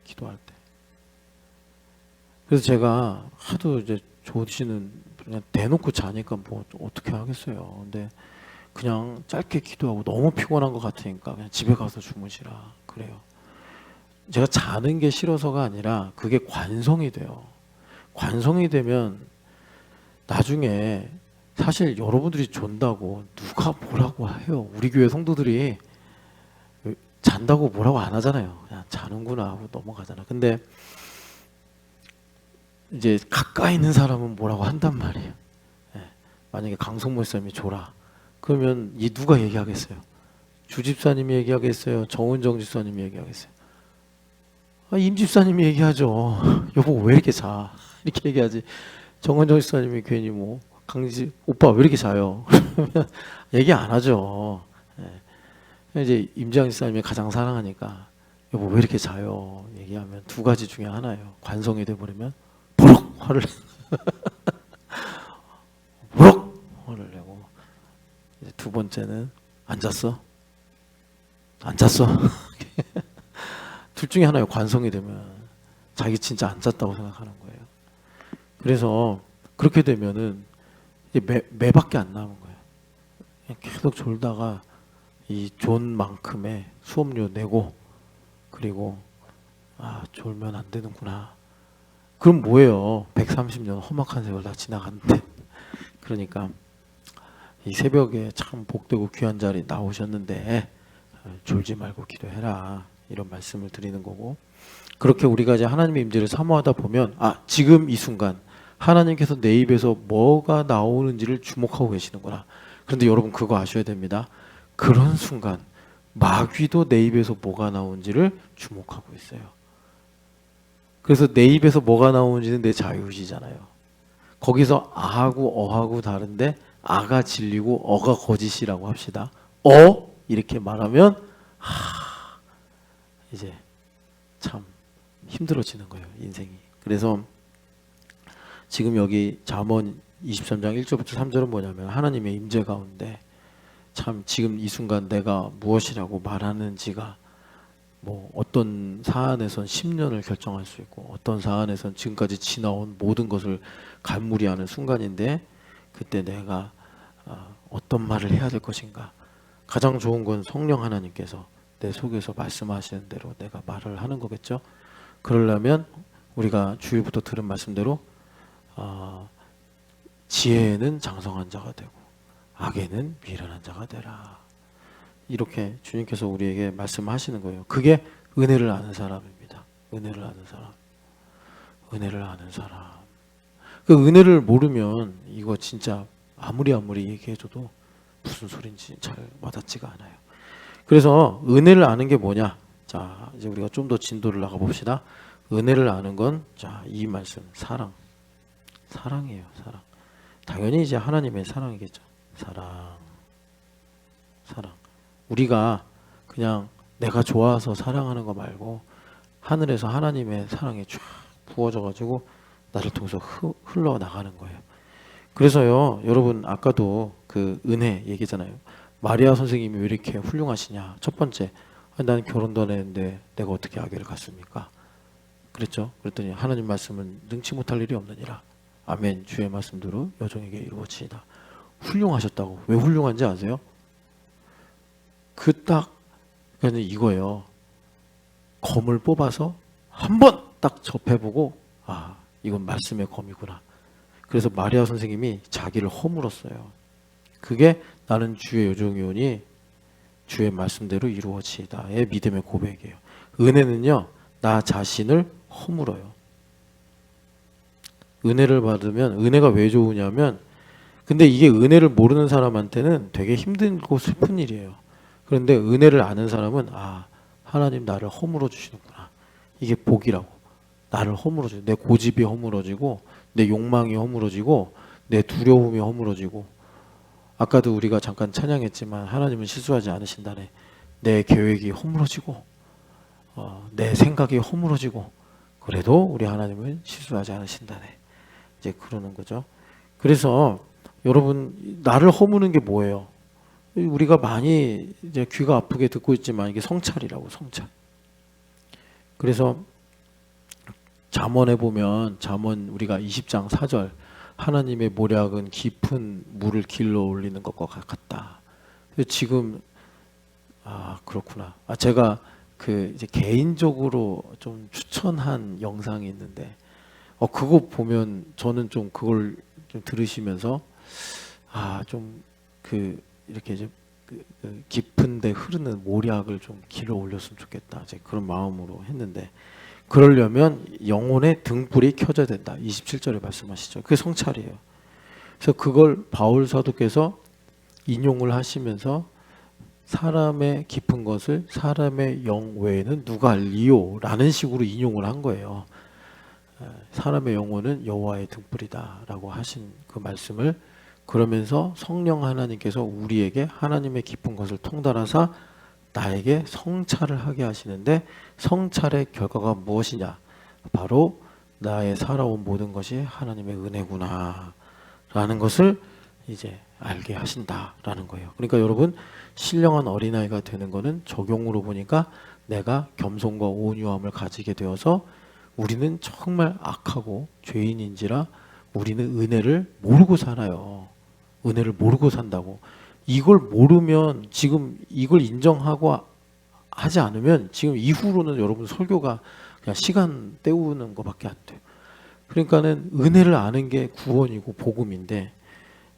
S1: 기도할 때. 그래서 제가 하도 이제 조시는 그냥 대놓고 자니까 뭐 어떻게 하겠어요. 근데 그냥 짧게 기도하고 너무 피곤한 것 같으니까 그냥 집에 가서 주무시라 그래요. 제가 자는 게 싫어서가 아니라 그게 관성이 돼요. 관성이 되면 나중에 사실 여러분들이 존다고 누가 뭐라고 해요. 우리 교회 성도들이 잔다고 뭐라고 안 하잖아요. 그냥 자는구나 하고 넘어가잖아. 근데 이제 가까이 있는 사람은 뭐라고 한단 말이에요. 만약에 강성모 목사님이 졸아, 그러면 이 누가 얘기하겠어요? 주 집사님이 얘기하겠어요? 정은정 집사님이 얘기하겠어요? 임 집사님이 얘기하죠. 여보 왜 이렇게 자? 이렇게 얘기하지. 정은정 집사님이 괜히 뭐 강지 오빠 왜 이렇게 자요? 그러면 얘기 안 하죠. 이제 임지영 집사님이 가장 사랑하니까 여보 왜 이렇게 자요? 얘기하면 두 가지 중에 하나예요. 관성이 돼버리면 보록 화를 보록 화를 내고, 이제 두 번째는 안 잤어? 안 잤어? 둘 중에 하나예요. 관성이 되면 자기 진짜 안 잤다고 생각하는 거예요. 그래서 그렇게 되면은 이제 매밖에 안 남은 거예요. 그냥 계속 졸다가 이 존만큼의 수업료 내고, 그리고 졸면 안 되는구나. 그럼 뭐예요? 130년 험악한 세월 다 지나갔는데. 그러니까 이 새벽에 참 복되고 귀한 자리 나오셨는데 졸지 말고 기도해라, 이런 말씀을 드리는 거고, 그렇게 우리가 이제 하나님의 임재를 사모하다 보면 지금 이 순간 하나님께서 내 입에서 뭐가 나오는지를 주목하고 계시는구나. 그런데 여러분 그거 아셔야 됩니다. 그런 순간 마귀도 내 입에서 뭐가 나오는지를 주목하고 있어요. 그래서 내 입에서 뭐가 나오는지는 내 자유의지잖아요. 거기서 아하고 어하고 다른데 아가 진리고 어가 거짓이라고 합시다. 이렇게 말하면 이제 참 힘들어지는 거예요, 인생이. 그래서 지금 여기 잠언 23장 1절부터 3절은 뭐냐면 하나님의 임재 가운데 참 지금 이 순간 내가 무엇이라고 말하는지가 뭐 어떤 사안에선 10년을 결정할 수 있고 어떤 사안에선 지금까지 지나온 모든 것을 갈무리하는 순간인데 그때 내가 어떤 말을 해야 될 것인가. 가장 좋은 건 성령 하나님께서 내 속에서 말씀하시는 대로 내가 말을 하는 거겠죠. 그러려면 우리가 주일부터 들은 말씀대로 지혜에는 장성한 자가 되고 악에는 미련한 자가 되라. 이렇게 주님께서 우리에게 말씀하시는 거예요. 그게 은혜를 아는 사람입니다. 은혜를 아는 사람. 은혜를 아는 사람. 그 은혜를 모르면 이거 진짜 아무리 얘기해줘도 무슨 소린지 잘 와닿지가 않아요. 그래서 은혜를 아는 게 뭐냐? 자, 이제 우리가 좀 더 진도를 나가 봅시다. 은혜를 아는 건 이 말씀 사랑이에요. 사랑. 당연히 이제 하나님의 사랑이겠죠. 사랑. 우리가 그냥 내가 좋아서 사랑하는 거 말고 하늘에서 하나님의 사랑이 쫙 부어져 가지고 나를 통해서 흘러나가는 거예요. 그래서요, 여러분 아까도 그 은혜 얘기잖아요. 마리아 선생님이 왜 이렇게 훌륭하시냐. 첫 번째, 난 결혼도 안 했는데 내가 어떻게 아기를 갖습니까? 그랬죠. 그랬더니 하나님 말씀은 능치 못할 일이 없느니라. 아멘. 주의 말씀대로 여종에게 이루어지이다. 훌륭하셨다고. 왜 훌륭한지 아세요? 그러니까 이거예요. 검을 뽑아서 한 번 딱 접해보고 이건 말씀의 검이구나. 그래서 마리아 선생님이 자기를 허물었어요. 그게 나는 주의 여종이오니 주의 말씀대로 이루어지이다의 믿음의 고백이에요. 은혜는요, 나 자신을 허물어요. 은혜를 받으면, 은혜가 왜 좋으냐면, 근데 이게 은혜를 모르는 사람한테는 되게 힘들고 슬픈 일이에요. 그런데 은혜를 아는 사람은 하나님 나를 허물어 주시는구나. 이게 복이라고. 나를 허물어 주고, 내 고집이 허물어지고, 내 욕망이 허물어지고, 내 두려움이 허물어지고. 아까도 우리가 잠깐 찬양했지만 하나님은 실수하지 않으신다네. 내 계획이 허물어지고 내 생각이 허물어지고 그래도 우리 하나님은 실수하지 않으신다네. 이제 그러는 거죠. 그래서 여러분 나를 허무는 게 뭐예요? 우리가 많이 이제 귀가 아프게 듣고 있지만 이게 성찰이라고, 성찰. 그래서 잠언에 보면 잠언 우리가 20장 4절 하나님의 모략은 깊은 물을 길러 올리는 것과 같다. 지금 그렇구나. 제가 그 이제 개인적으로 좀 추천한 영상이 있는데 그거 보면 저는 좀 그걸 좀 들으시면서 좀 그 이렇게 이제 그 깊은데 흐르는 모략을 좀 길어 올렸으면 좋겠다. 이제 그런 마음으로 했는데. 그러려면 영혼의 등불이 켜져야 된다. 27절에 말씀하시죠. 그게 성찰이에요. 그래서 그걸 바울 사도께서 인용을 하시면서 사람의 깊은 것을 사람의 영 외에는 누가 알리요? 라는 식으로 인용을 한 거예요. 사람의 영혼은 여호와의 등불이다 라고 하신 그 말씀을 그러면서 성령 하나님께서 우리에게 하나님의 깊은 것을 통달하사 나에게 성찰을 하게 하시는데 성찰의 결과가 무엇이냐? 바로 나의 살아온 모든 것이 하나님의 은혜구나 라는 것을 이제 알게 하신다라는 거예요. 그러니까 여러분 신령한 어린아이가 되는 거는 적용으로 보니까 내가 겸손과 온유함을 가지게 되어서 우리는 정말 악하고 죄인인지라 우리는 은혜를 모르고 살아요. 은혜를 모르고 산다고. 이걸 모르면 지금 이걸 인정하고 하지 않으면 지금 이후로는 여러분 설교가 그냥 시간 때우는 것밖에 안 돼요. 그러니까는 은혜를 아는 게 구원이고 복음인데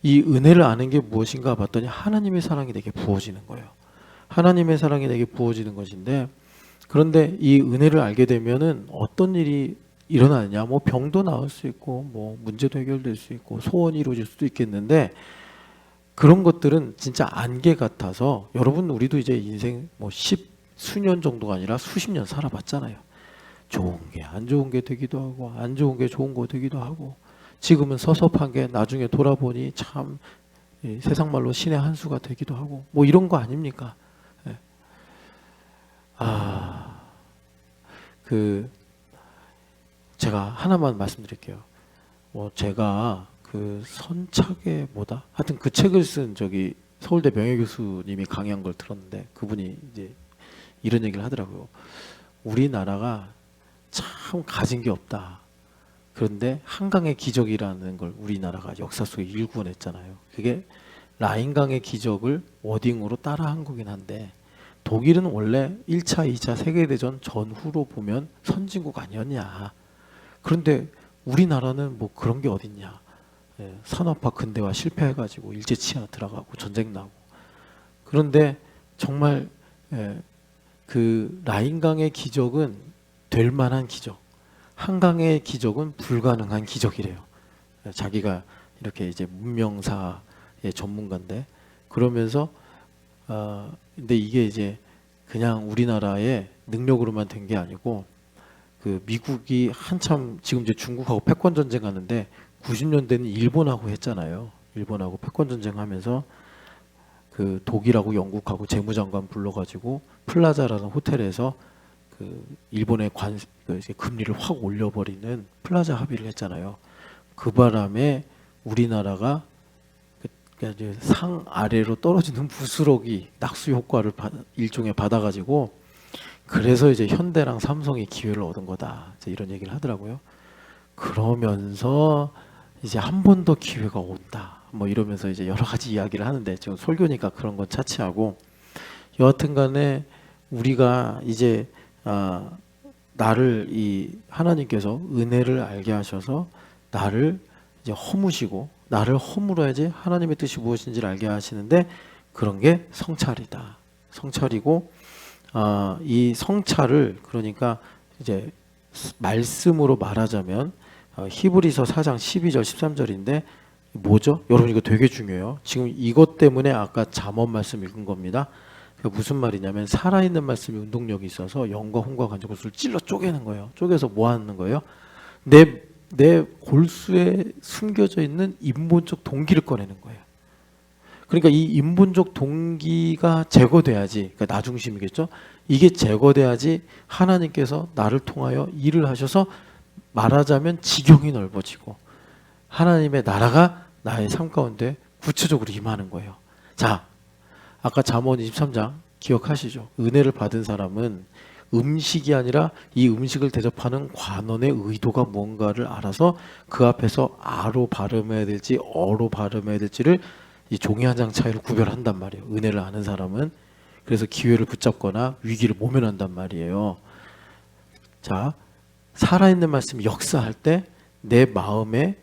S1: 이 은혜를 아는 게 무엇인가 봤더니 하나님의 사랑이 내게 부어지는 거예요. 하나님의 사랑이 내게 부어지는 것인데 그런데 이 은혜를 알게 되면은 어떤 일이 일어나느냐, 뭐 병도 나을 수 있고, 뭐 문제도 해결될 수 있고, 소원이 이루어질 수도 있겠는데, 그런 것들은 진짜 안개 같아서, 여러분 우리도 이제 인생 뭐 10수년 정도가 아니라 수십 년 살아봤잖아요. 좋은 게 안 좋은 게 되기도 하고, 안 좋은 게 좋은 거 되기도 하고, 지금은 섭섭한 게 나중에 돌아보니 참 세상 말로 신의 한 수가 되기도 하고, 뭐 이런 거 아닙니까? 예. 아, 그 제가 하나만 말씀드릴게요. 제가 그 선착의 뭐다? 하여튼 그 책을 쓴 저기 서울대 명예교수님이 강의한 걸 들었는데, 그분이 이제 이런 얘기를 하더라고요. 우리나라가 참 가진 게 없다. 그런데 한강의 기적이라는 걸 우리나라가 역사 속에 일구어냈잖아요. 그게 라인강의 기적을 워딩으로 따라한 거긴 한데, 독일은 원래 1차, 2차 세계대전 전후로 보면 선진국 아니었냐. 그런데 우리나라는 뭐 그런 게 어딨냐. 예, 산업화 근대화 실패해가지고 일제치하 들어가고 전쟁 나고. 그런데 정말 그 라인강의 기적은 될 만한 기적, 한강의 기적은 불가능한 기적이래요. 자기가 이렇게 이제 문명사의 전문가인데, 그러면서 근데 이게 이제 그냥 우리나라의 능력으로만 된 게 아니고, 그 미국이 한참 지금 이제 중국하고 패권 전쟁 하는데 90년대는 일본하고 했잖아요. 일본하고 패권 전쟁 하면서 그 독일하고 영국하고 재무장관 불러가지고 플라자라는 호텔에서 그 일본의 그 금리를 확 올려버리는 플라자 합의를 했잖아요. 그 바람에 우리나라가 이제 상 아래로 떨어지는 부스러기 낙수 효과를 일종의 받아가지고, 그래서 이제 현대랑 삼성이 기회를 얻은 거다, 이제 이런 얘기를 하더라고요. 그러면서 이제 한 번 더 기회가 온다, 뭐 이러면서 이제 여러 가지 이야기를 하는데, 지금 설교니까 그런 건 차치하고, 여하튼간에 우리가 이제 나를 이 하나님께서 은혜를 알게 하셔서 나를 이제 허무시고, 나를 허물어야지 하나님의 뜻이 무엇인지를 알게 하시는데, 그런 게 성찰이다. 성찰이고, 이 성찰을 그러니까 이제 말씀으로 말하자면 히브리서 4장 12절 13절인데 뭐죠? 여러분 이거 되게 중요해요. 지금 이것 때문에 아까 잠언 말씀 읽은 겁니다. 무슨 말이냐면, 살아있는 말씀이 운동력이 있어서 영과 혼과 간접 골수를 찔러 쪼개는 거예요. 쪼개서 뭐 하는 거예요? 내 골수에 숨겨져 있는 인본적 동기를 꺼내는 거예요. 그러니까 이 인본적 동기가 제거돼야지, 그러니까 나 중심이겠죠. 이게 제거돼야지 하나님께서 나를 통하여 일을 하셔서 말하자면 지경이 넓어지고 하나님의 나라가 나의 삶 가운데 구체적으로 임하는 거예요. 자, 아까 잠언 23장 기억하시죠? 은혜를 받은 사람은 음식이 아니라 이 음식을 대접하는 관원의 의도가 뭔가를 알아서 그 앞에서 아로 발음해야 될지 어로 발음해야 될지를 이 종이 한 장 차이로 구별한단 말이에요. 은혜를 아는 사람은. 그래서 기회를 붙잡거나 위기를 모면한단 말이에요. 자, 살아있는 말씀이 역사할 때 내 마음에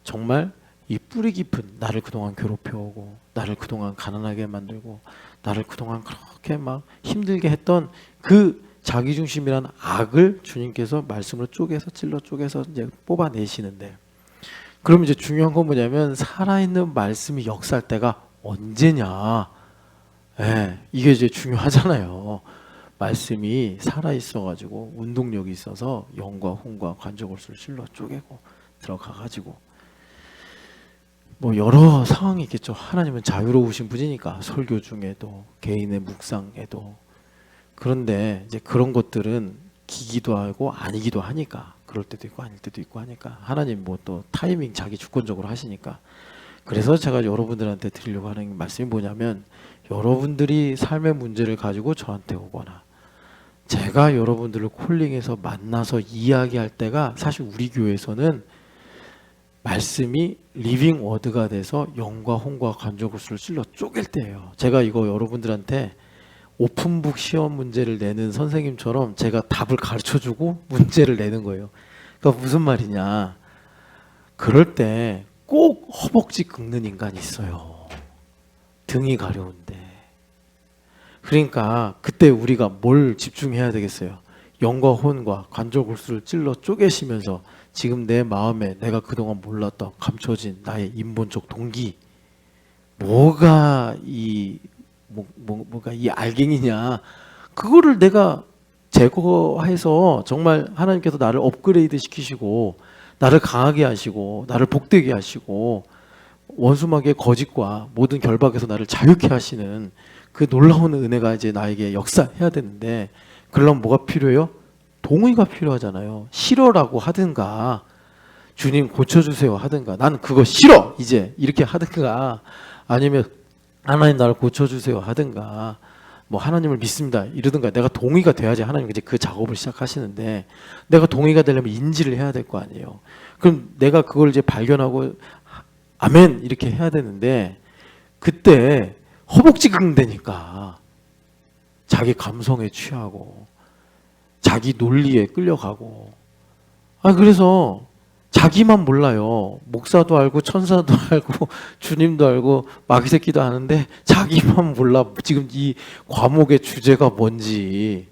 S1: 정말 이 뿌리 깊은, 나를 그동안 괴롭혀오고 나를 그동안 가난하게 만들고 나를 그동안 그렇게 막 힘들게 했던 그 자기중심이란 악을 주님께서 말씀으로 쪼개서 찔러 쪼개서 이제 뽑아내시는데, 그럼 이제 중요한 건 뭐냐면, 살아있는 말씀이 역사할 때가 언제냐. 이게 이제 중요하잖아요. 말씀이 살아있어가지고 운동력이 있어서 영과 혼과 관저골수를 찔러 쪼개고 들어가가지고, 뭐 여러 상황이 있겠죠. 하나님은 자유로우신 분이니까, 설교 중에도 개인의 묵상에도. 그런데 이제 그런 것들은 기기도 하고 아니기도 하니까, 그럴 때도 있고 아닐 때도 있고 하니까, 하나님 뭐 또 타이밍 자기 주권적으로 하시니까. 그래서 제가 여러분들한테 드리려고 하는 말씀이 뭐냐면, 여러분들이 삶의 문제를 가지고 저한테 오거나 제가 여러분들을 콜링해서 만나서 이야기할 때가, 사실 우리 교회에서는 말씀이 리빙 워드가 돼서 영과 혼과 관저골수를 찔러 쪼갤 때예요. 제가 이거 여러분들한테 오픈북 시험 문제를 내는 선생님처럼 제가 답을 가르쳐주고 문제를 내는 거예요. 그러니까 무슨 말이냐, 그럴 때 꼭 허벅지 긁는 인간이 있어요. 등이 가려운데. 그러니까 그때 우리가 뭘 집중해야 되겠어요? 영과 혼과 관절골수를 찔러 쪼개시면서 지금 내 마음에 내가 그동안 몰랐던 감춰진 나의 인본적 동기, 뭐가 뭐가 이 알갱이냐, 그거를 내가 제거해서 정말 하나님께서 나를 업그레이드 시키시고 나를 강하게 하시고 나를 복되게 하시고 원수마귀의 거짓과 모든 결박에서 나를 자유케 하시는 그 놀라운 은혜가 이제 나에게 역사해야 되는데, 그러려면 뭐가 필요해요? 동의가 필요하잖아요. 싫어라고 하든가, 주님 고쳐주세요 하든가, 나는 그거 싫어 이제 이렇게 하든가, 아니면 하나님 나를 고쳐주세요 하든가, 뭐 하나님을 믿습니다 이러든가, 내가 동의가 돼야지 하나님 이제 그 작업을 시작하시는데, 내가 동의가 되려면 인지를 해야 될 거 아니에요. 그럼 내가 그걸 이제 발견하고 아멘 이렇게 해야 되는데, 그때 허벅지강되니까 자기 감성에 취하고 자기 논리에 끌려가고, 그래서 자기만 몰라요. 목사도 알고 천사도 알고 주님도 알고 마귀새끼도 아는데 자기만 몰라. 지금 이 과목의 주제가 뭔지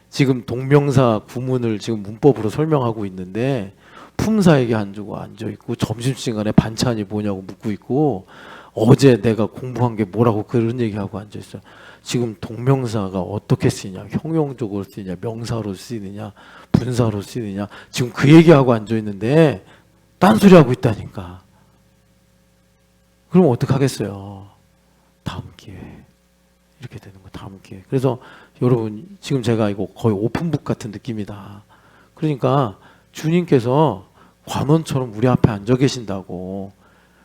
S1: 지금 동명사 구문을 지금 문법으로 설명하고 있는데, 품사에게 안 주고 앉아있고 점심시간에 반찬이 뭐냐고 묻고 있고, 어제 내가 공부한 게 뭐라고 그런 얘기하고 앉아있어요. 지금 동명사가 어떻게 쓰이냐, 형용적으로 쓰이냐, 명사로 쓰이느냐, 분사로 쓰이느냐, 지금 그 얘기하고 앉아있는데 딴소리하고 있다니까. 그럼 어떡하겠어요. 다음 기회 이렇게 되는 거, 다음 기회. 그래서 여러분 지금 제가 이거 거의 오픈북 같은 느낌이다. 그러니까 주님께서 관원처럼 우리 앞에 앉아 계신다고.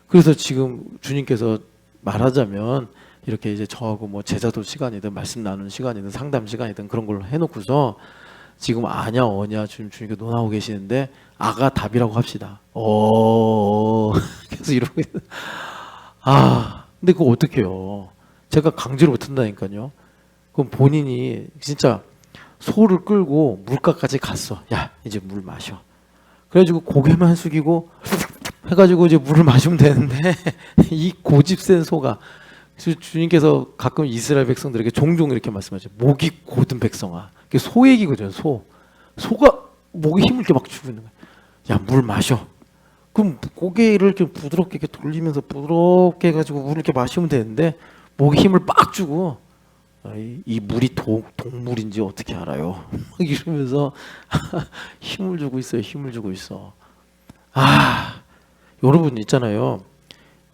S1: 그래서 지금 주님께서 말하자면 이렇게 이제 저하고 뭐 제자도 시간이든 말씀 나누는 시간이든 상담 시간이든 그런 걸로 해놓고서 지금 아냐 어냐 주님께 논하고 계시는데, 아가 답이라고 합시다. 계속 이러고 있는. 근데 그거 어떡해요. 제가 강제로 못한다니까요. 그럼 본인이 진짜 소를 끌고 물가까지 갔어. 야 이제 물 마셔. 그래가지고 고개만 숙이고 해가지고 이제 물을 마시면 되는데 이 고집센 소가, 주님께서 가끔 이스라엘 백성들에게 종종 이렇게 말씀하죠. 목이 곧은 백성아. 그게 소 얘기거든요. 소가 목에 힘을 이렇게 막 주고 있는 거야. 야 물 마셔. 그럼 고개를 이렇게 부드럽게 이렇게 돌리면서 부드럽게 해가지고 물을 이렇게 마시면 되는데, 목에 힘을 빡 주고, 이 물이 동물인지 어떻게 알아요? 이러면서 힘을 주고 있어요. 힘을 주고 있어. 여러분 있잖아요.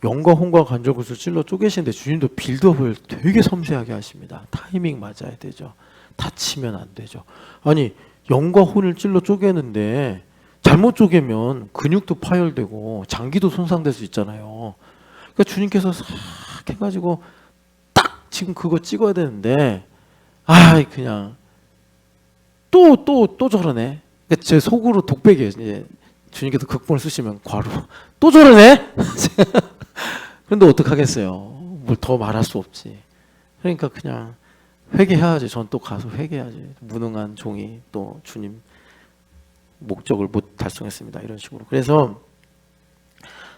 S1: 영과 혼과 관절구슬 찔러 쪼개시는데 주님도 빌드업을 되게 섬세하게 하십니다. 타이밍 맞아야 되죠. 다치면 안 되죠. 아니 영과 혼을 찔러 쪼개는데 잘못 쪼개면 근육도 파열되고 장기도 손상될 수 있잖아요. 그러니까 주님께서 싹 해가지고 딱 지금 그거 찍어야 되는데, 그냥 또 저러네. 그러니까 제 속으로 독백이에요. 이제 주님께서 극본을 쓰시면 괄호 또 저러네. 그런데 어떡하겠어요. 뭘 더 말할 수 없지. 그러니까 그냥 회개해야지. 전 또 가서 회개해야지. 무능한 종이 또 주님 목적을 못 달성했습니다. 이런 식으로. 그래서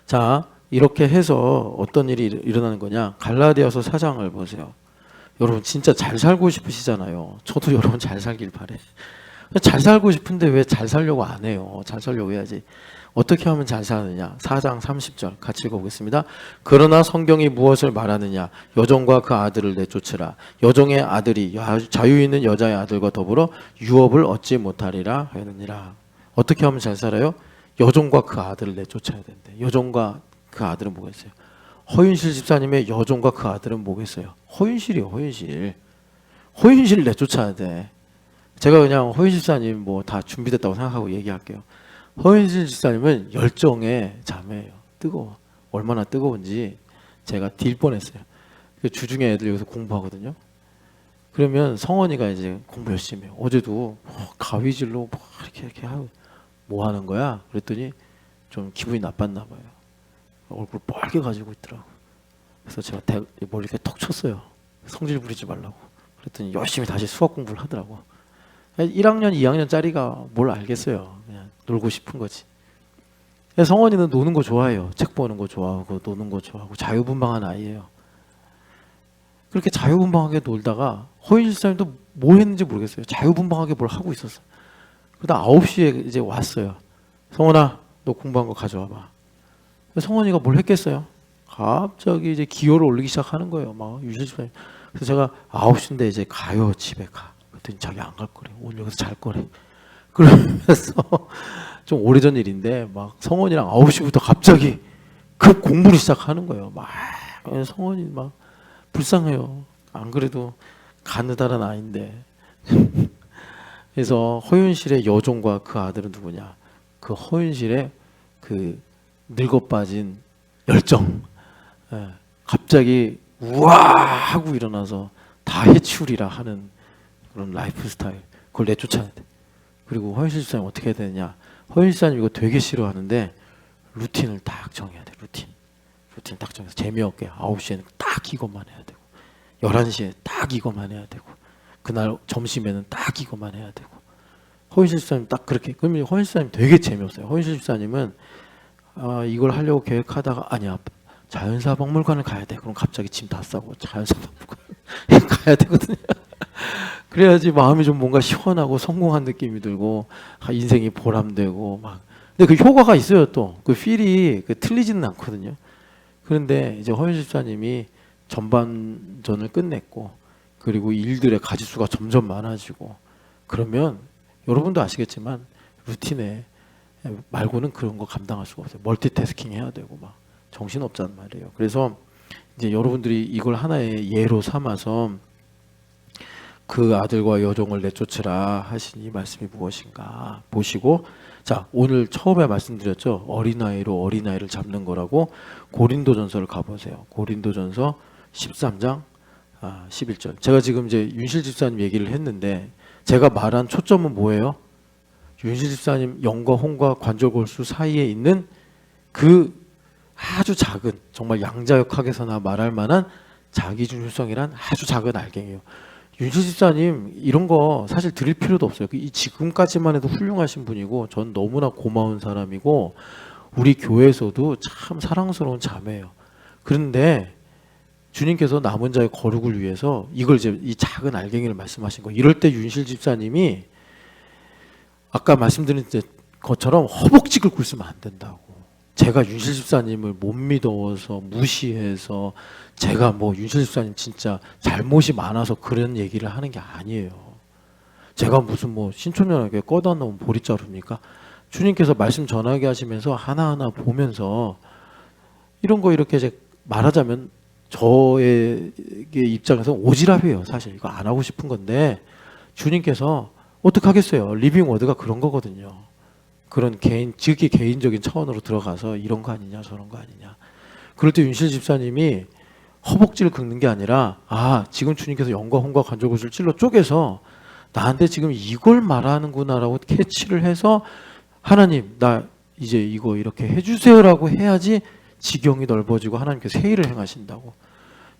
S1: 자 이렇게 해서 어떤 일이 일어나는 거냐. 갈라디아서 4장을 보세요. 여러분 진짜 잘 살고 싶으시잖아요. 저도 여러분 잘 살길 바래. 잘 살고 싶은데 왜 잘 살려고 안 해요? 잘 살려고 해야지. 어떻게 하면 잘 사느냐. 4장 30절 같이 읽어보겠습니다. 그러나 성경이 무엇을 말하느냐. 여종과 그 아들을 내쫓으라. 여종의 아들이 자유 있는 여자의 아들과 더불어 유업을 얻지 못하리라 하느니라. 어떻게 하면 잘 살아요? 여종과 그 아들을 내쫓아야 된대. 여종과 그 아들은 뭐겠어요? 허윤실 집사님의 여종과 그 아들은 뭐겠어요? 허윤실이요. 허윤실 내쫓아야 돼. 제가 그냥 허윤실 집사님 뭐 다 준비됐다고 생각하고 얘기할게요. 허윤실 집사님은 열정의 자매예요. 뜨거워. 얼마나 뜨거운지 제가 딜 뻔했어요. 주중에 애들 여기서 공부하거든요. 그러면 성원이가 이제 공부 열심히 해요. 어제도 가위질로 이렇게 하고 뭐 하는 거야? 그랬더니 좀 기분이 나빴나 봐요. 얼굴 빨개 가지고 있더라고. 그래서 제가 머리 이렇게 턱 쳤어요. 성질 부리지 말라고. 그랬더니 열심히 다시 수학 공부를 하더라고. 1학년, 2학년짜리가 뭘 알겠어요. 그냥 놀고 싶은 거지. 성원이는 노는 거 좋아해요. 책 보는 거 좋아하고 노는 거 좋아하고 자유분방한 아이예요. 그렇게 자유분방하게 놀다가 허윤 집사님도 뭐 했는지 모르겠어요. 자유분방하게 뭘 하고 있었어. 그러다 9시에 이제 왔어요. 성원아, 너 공부한 거 가져와봐. 성원이가 뭘 했겠어요? 갑자기 이제 기호를 올리기 시작하는 거예요. 막 윤실 집사님. 그래서 제가 9시인데 이제 가요, 집에 가. 그랬더니 자기 안 갈 거래. 오늘 여기서 잘 거래. 그러면서 좀 오래전 일인데 막 성원이랑 9시부터 갑자기 급 공부를 시작하는 거예요. 막 성원이 막 불쌍해요. 안 그래도 가느다란 아이인데. 그래서 허윤실의 여종과 그 아들은 누구냐? 그 허윤실의 그 늙어 빠진 열정. 예, 갑자기 우와 하고 일어나서 다 해치우리라 하는 그런 라이프 스타일. 그걸 내쫓아야 돼. 그리고 허윤실 집사님 어떻게 해야 되느냐? 허윤실 집사님 이거 되게 싫어하는데 루틴을 딱 정해야 돼. 루틴 딱 정해서 재미없게 9시에는 딱 이것만 해야 되고 11시에 딱 이것만 해야 되고 그날 점심에는 딱 이것만 해야 되고. 허윤실 집사님 딱 그렇게. 그러면 허윤실 집사님 되게 재미없어요. 허윤실 집사님은 이걸 하려고 계획하다가 아니야, 자연사박물관을 가야 돼. 그럼 갑자기 짐 다 싸고 자연사박물관 가야 되거든요. 그래야지 마음이 좀 뭔가 시원하고 성공한 느낌이 들고 인생이 보람되고 막. 근데 그 효과가 있어요. 또 그 필이 틀리지는 않거든요. 그런데 이제 허윤실 집사님이 전반전을 끝냈고 그리고 일들의 가지수가 점점 많아지고 그러면 여러분도 아시겠지만 루틴에 말고는 그런 거 감당할 수가 없어요. 멀티태스킹 해야 되고 막 정신 없단 말이에요. 그래서 이제 여러분들이 이걸 하나의 예로 삼아서 그 아들과 여종을 내쫓으라 하신 이 말씀이 무엇인가 보시고, 자 오늘 처음에 말씀드렸죠. 어린아이로 어린아이를 잡는 거라고. 고린도전서를 가보세요. 고린도전서 13장 11절. 제가 지금 이제 윤실 집사님 얘기를 했는데 제가 말한 초점은 뭐예요? 윤실 집사님 영과 홍과 관절골수 사이에 있는 그 아주 작은, 정말 양자역학에서나 말할 만한 자기중심성이란 아주 작은 알갱이에요. 윤실 집사님 이런 거 사실 드릴 필요도 없어요. 이 지금까지만 해도 훌륭하신 분이고 전 너무나 고마운 사람이고 우리 교회에서도 참 사랑스러운 자매예요. 그런데 주님께서 남은 자의 거룩을 위해서 이걸 이제 이 작은 알갱이를 말씀하신 거. 이럴 때 윤실 집사님이 아까 말씀드린 것처럼 허벅지 긁고 있으면 안 된다고. 제가 윤실 집사님을 못 믿어서 무시해서 제가 뭐 윤실 집사님 진짜 잘못이 많아서 그런 얘기를 하는 게 아니에요. 제가 무슨 뭐 신촌연합에 꺼다 놓은 보리자루입니까? 주님께서 말씀 전하게 하시면서 하나하나 보면서 이런 거 이렇게 이제 말하자면 저의 입장에서 오지랖이에요. 사실 이거 안 하고 싶은 건데 주님께서 어떡하겠어요. 리빙 워드가 그런 거거든요. 그런 지극히 개인적인 차원으로 들어가서 이런 거 아니냐 저런 거 아니냐. 그럴 때 윤실 집사님이 허벅지를 긁는 게 아니라 지금 주님께서 영과 홍과 관절골수를 찔러 쪼개서 나한테 지금 이걸 말하는구나라고 캐치를 해서 하나님 나 이제 이거 이렇게 해주세요라고 해야지 지경이 넓어지고 하나님께서 세일을 행하신다고.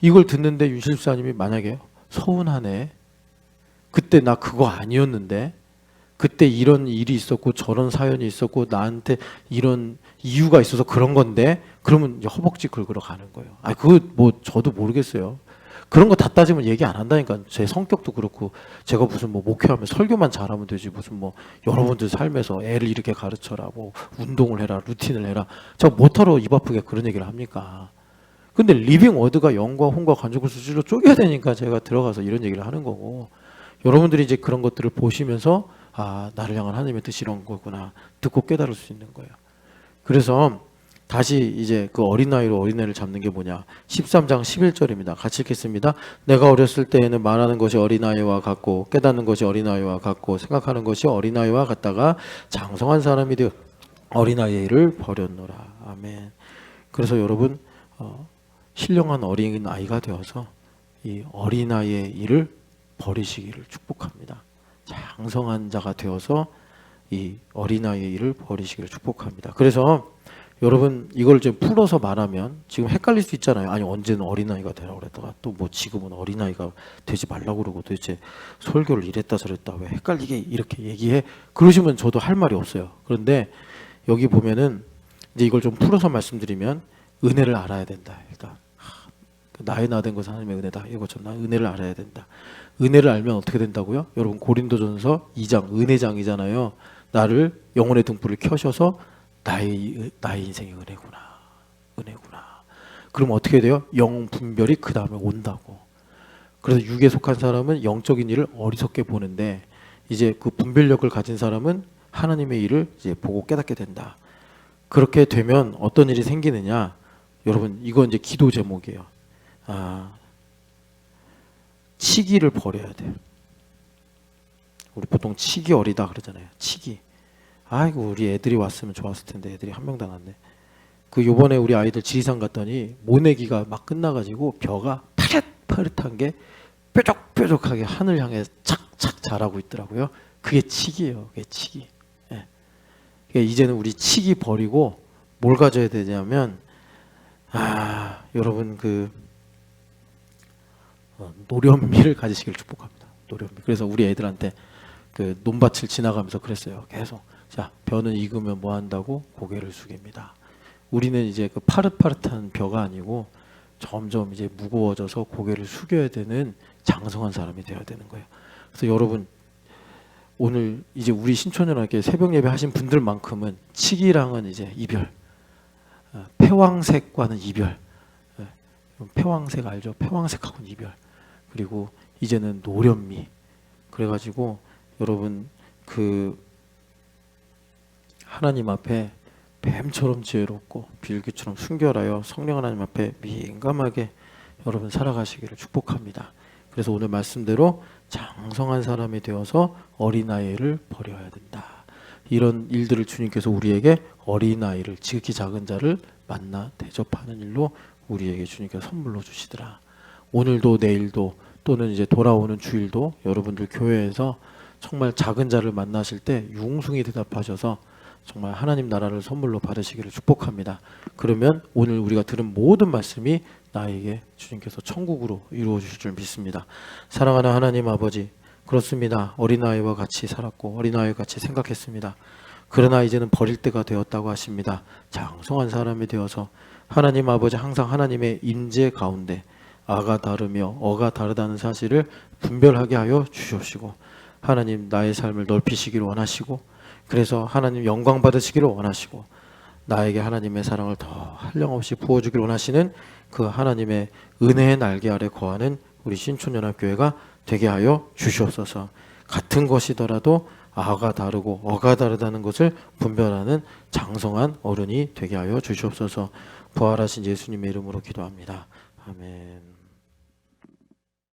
S1: 이걸 듣는데 윤실 집사님이 만약에 서운하네. 그때 나 그거 아니었는데 그때 이런 일이 있었고 저런 사연이 있었고 나한테 이런 이유가 있어서 그런 건데 그러면 이제 허벅지 긁으러 가는 거예요. 그거 뭐 저도 모르겠어요. 그런 거 다 따지면 얘기 안 한다니까. 제 성격도 그렇고 제가 무슨 뭐 목회하면 설교만 잘하면 되지 무슨 뭐 여러분들 삶에서 애를 이렇게 가르쳐라 뭐 운동을 해라 루틴을 해라. 제가 뭐하러 입 아프게 그런 얘기를 합니까? 근데 리빙 워드가 영과 홍과 관절골수 수질로 쪼개야 되니까 제가 들어가서 이런 얘기를 하는 거고, 여러분들이 이제 그런 것들을 보시면서 나를 향한 하나님의 뜻이 이런 거구나 듣고 깨달을 수 있는 거예요. 그래서 다시 이제 그 어린아이로 어린애를 잡는 게 뭐냐. 13장 11절입니다. 같이 읽겠습니다. 내가 어렸을 때에는 말하는 것이 어린아이와 같고 깨닫는 것이 어린아이와 같고 생각하는 것이 어린아이와 같다가 장성한 사람이 되어 어린아이의 일을 버렸노라. 아멘. 그래서 여러분 신령한 어린아이가 되어서 이 어린아이의 일을 버리시기를 축복합니다. 장성한 자가 되어서 이 어린아이의 일을 버리시기를 축복합니다. 그래서 여러분 이걸 좀 풀어서 말하면 지금 헷갈릴 수 있잖아요. 아니 언제는 어린아이가 되라고 그랬다가 또 뭐 지금은 어린아이가 되지 말라고 그러고 도대체 설교를 이랬다 저랬다 왜 헷갈리게 이렇게 얘기해? 그러시면 저도 할 말이 없어요. 그런데 여기 보면은 이제 이걸 좀 풀어서 말씀드리면 은혜를 알아야 된다. 일단 나의 나 된 것은 하나님의 은혜다. 이거죠. 나 은혜를 알아야 된다. 은혜를 알면 어떻게 된다고요? 여러분 고린도전서 2장 은혜장이잖아요. 나를 영혼의 등불을 켜셔서 나의 인생의 은혜구나. 은혜구나. 그럼 어떻게 돼요? 영 분별이 그 다음에 온다고. 그래서 육에 속한 사람은 영적인 일을 어리석게 보는데 이제 그 분별력을 가진 사람은 하나님의 일을 이제 보고 깨닫게 된다. 그렇게 되면 어떤 일이 생기느냐? 여러분 이건 이제 기도 제목이에요. 치기를 버려야 돼요. 우리 보통 치기 어리다 그러잖아요. 치기. 아이고 우리 애들이 왔으면 좋았을 텐데 애들이 한 명도 안 왔네. 그 요번에 우리 아이들 지리산 갔더니 모내기가 막 끝나가지고 벼가 파릇파릇한 게 뾰족뾰족하게 하늘 향해 착착 자라고 있더라고요. 그게 치기예요. 그게 치기. 예. 그러니까 이제는 우리 치기 버리고 뭘 가져야 되냐면 여러분 그 노련미를 가지시길 축복합니다. 노련미. 그래서 우리 애들한테 그 논밭을 지나가면서 그랬어요. 계속 자 벼는 익으면 뭐 한다고 고개를 숙입니다. 우리는 이제 그 파릇파릇한 벼가 아니고 점점 이제 무거워져서 고개를 숙여야 되는 장성한 사람이 되어야 되는 거예요. 그래서 여러분 오늘 이제 우리 신촌연합회 새벽 예배 하신 분들만큼은 치기랑은 이제 이별, 패왕색과는 이별, 패왕색 알죠? 패왕색하고는 이별. 그리고 이제는 노련미. 그래가지고 여러분 그 하나님 앞에 뱀처럼 지혜롭고 비둘기처럼 순결하여 성령 하나님 앞에 민감하게 여러분 살아가시기를 축복합니다. 그래서 오늘 말씀대로 장성한 사람이 되어서 어린아이를 버려야 된다. 이런 일들을 주님께서 우리에게 어린아이를 지극히 작은 자를 만나 대접하는 일로 우리에게 주님께서 선물로 주시더라. 오늘도 내일도 또는 이제 돌아오는 주일도 여러분들 교회에서 정말 작은 자를 만나실 때 융숭이 대답하셔서 정말 하나님 나라를 선물로 받으시기를 축복합니다. 그러면 오늘 우리가 들은 모든 말씀이 나에게 주님께서 천국으로 이루어 주실 줄 믿습니다. 사랑하는 하나님 아버지, 그렇습니다. 어린아이와 같이 살았고 어린아이와 같이 생각했습니다. 그러나 이제는 버릴 때가 되었다고 하십니다. 장성한 사람이 되어서 하나님 아버지 항상 하나님의 임재 가운데 아가 다르며 어가 다르다는 사실을 분별하게 하여 주시옵시고 하나님 나의 삶을 넓히시기를 원하시고 그래서 하나님 영광 받으시기를 원하시고 나에게 하나님의 사랑을 더 한량없이 부어주기를 원하시는 그 하나님의 은혜의 날개 아래 거하는 우리 신촌연합교회가 되게 하여 주시옵소서. 같은 것이더라도 아가 다르고 어가 다르다는 것을 분별하는 장성한 어른이 되게 하여 주시옵소서. 부활하신 예수님의 이름으로 기도합니다. 아멘.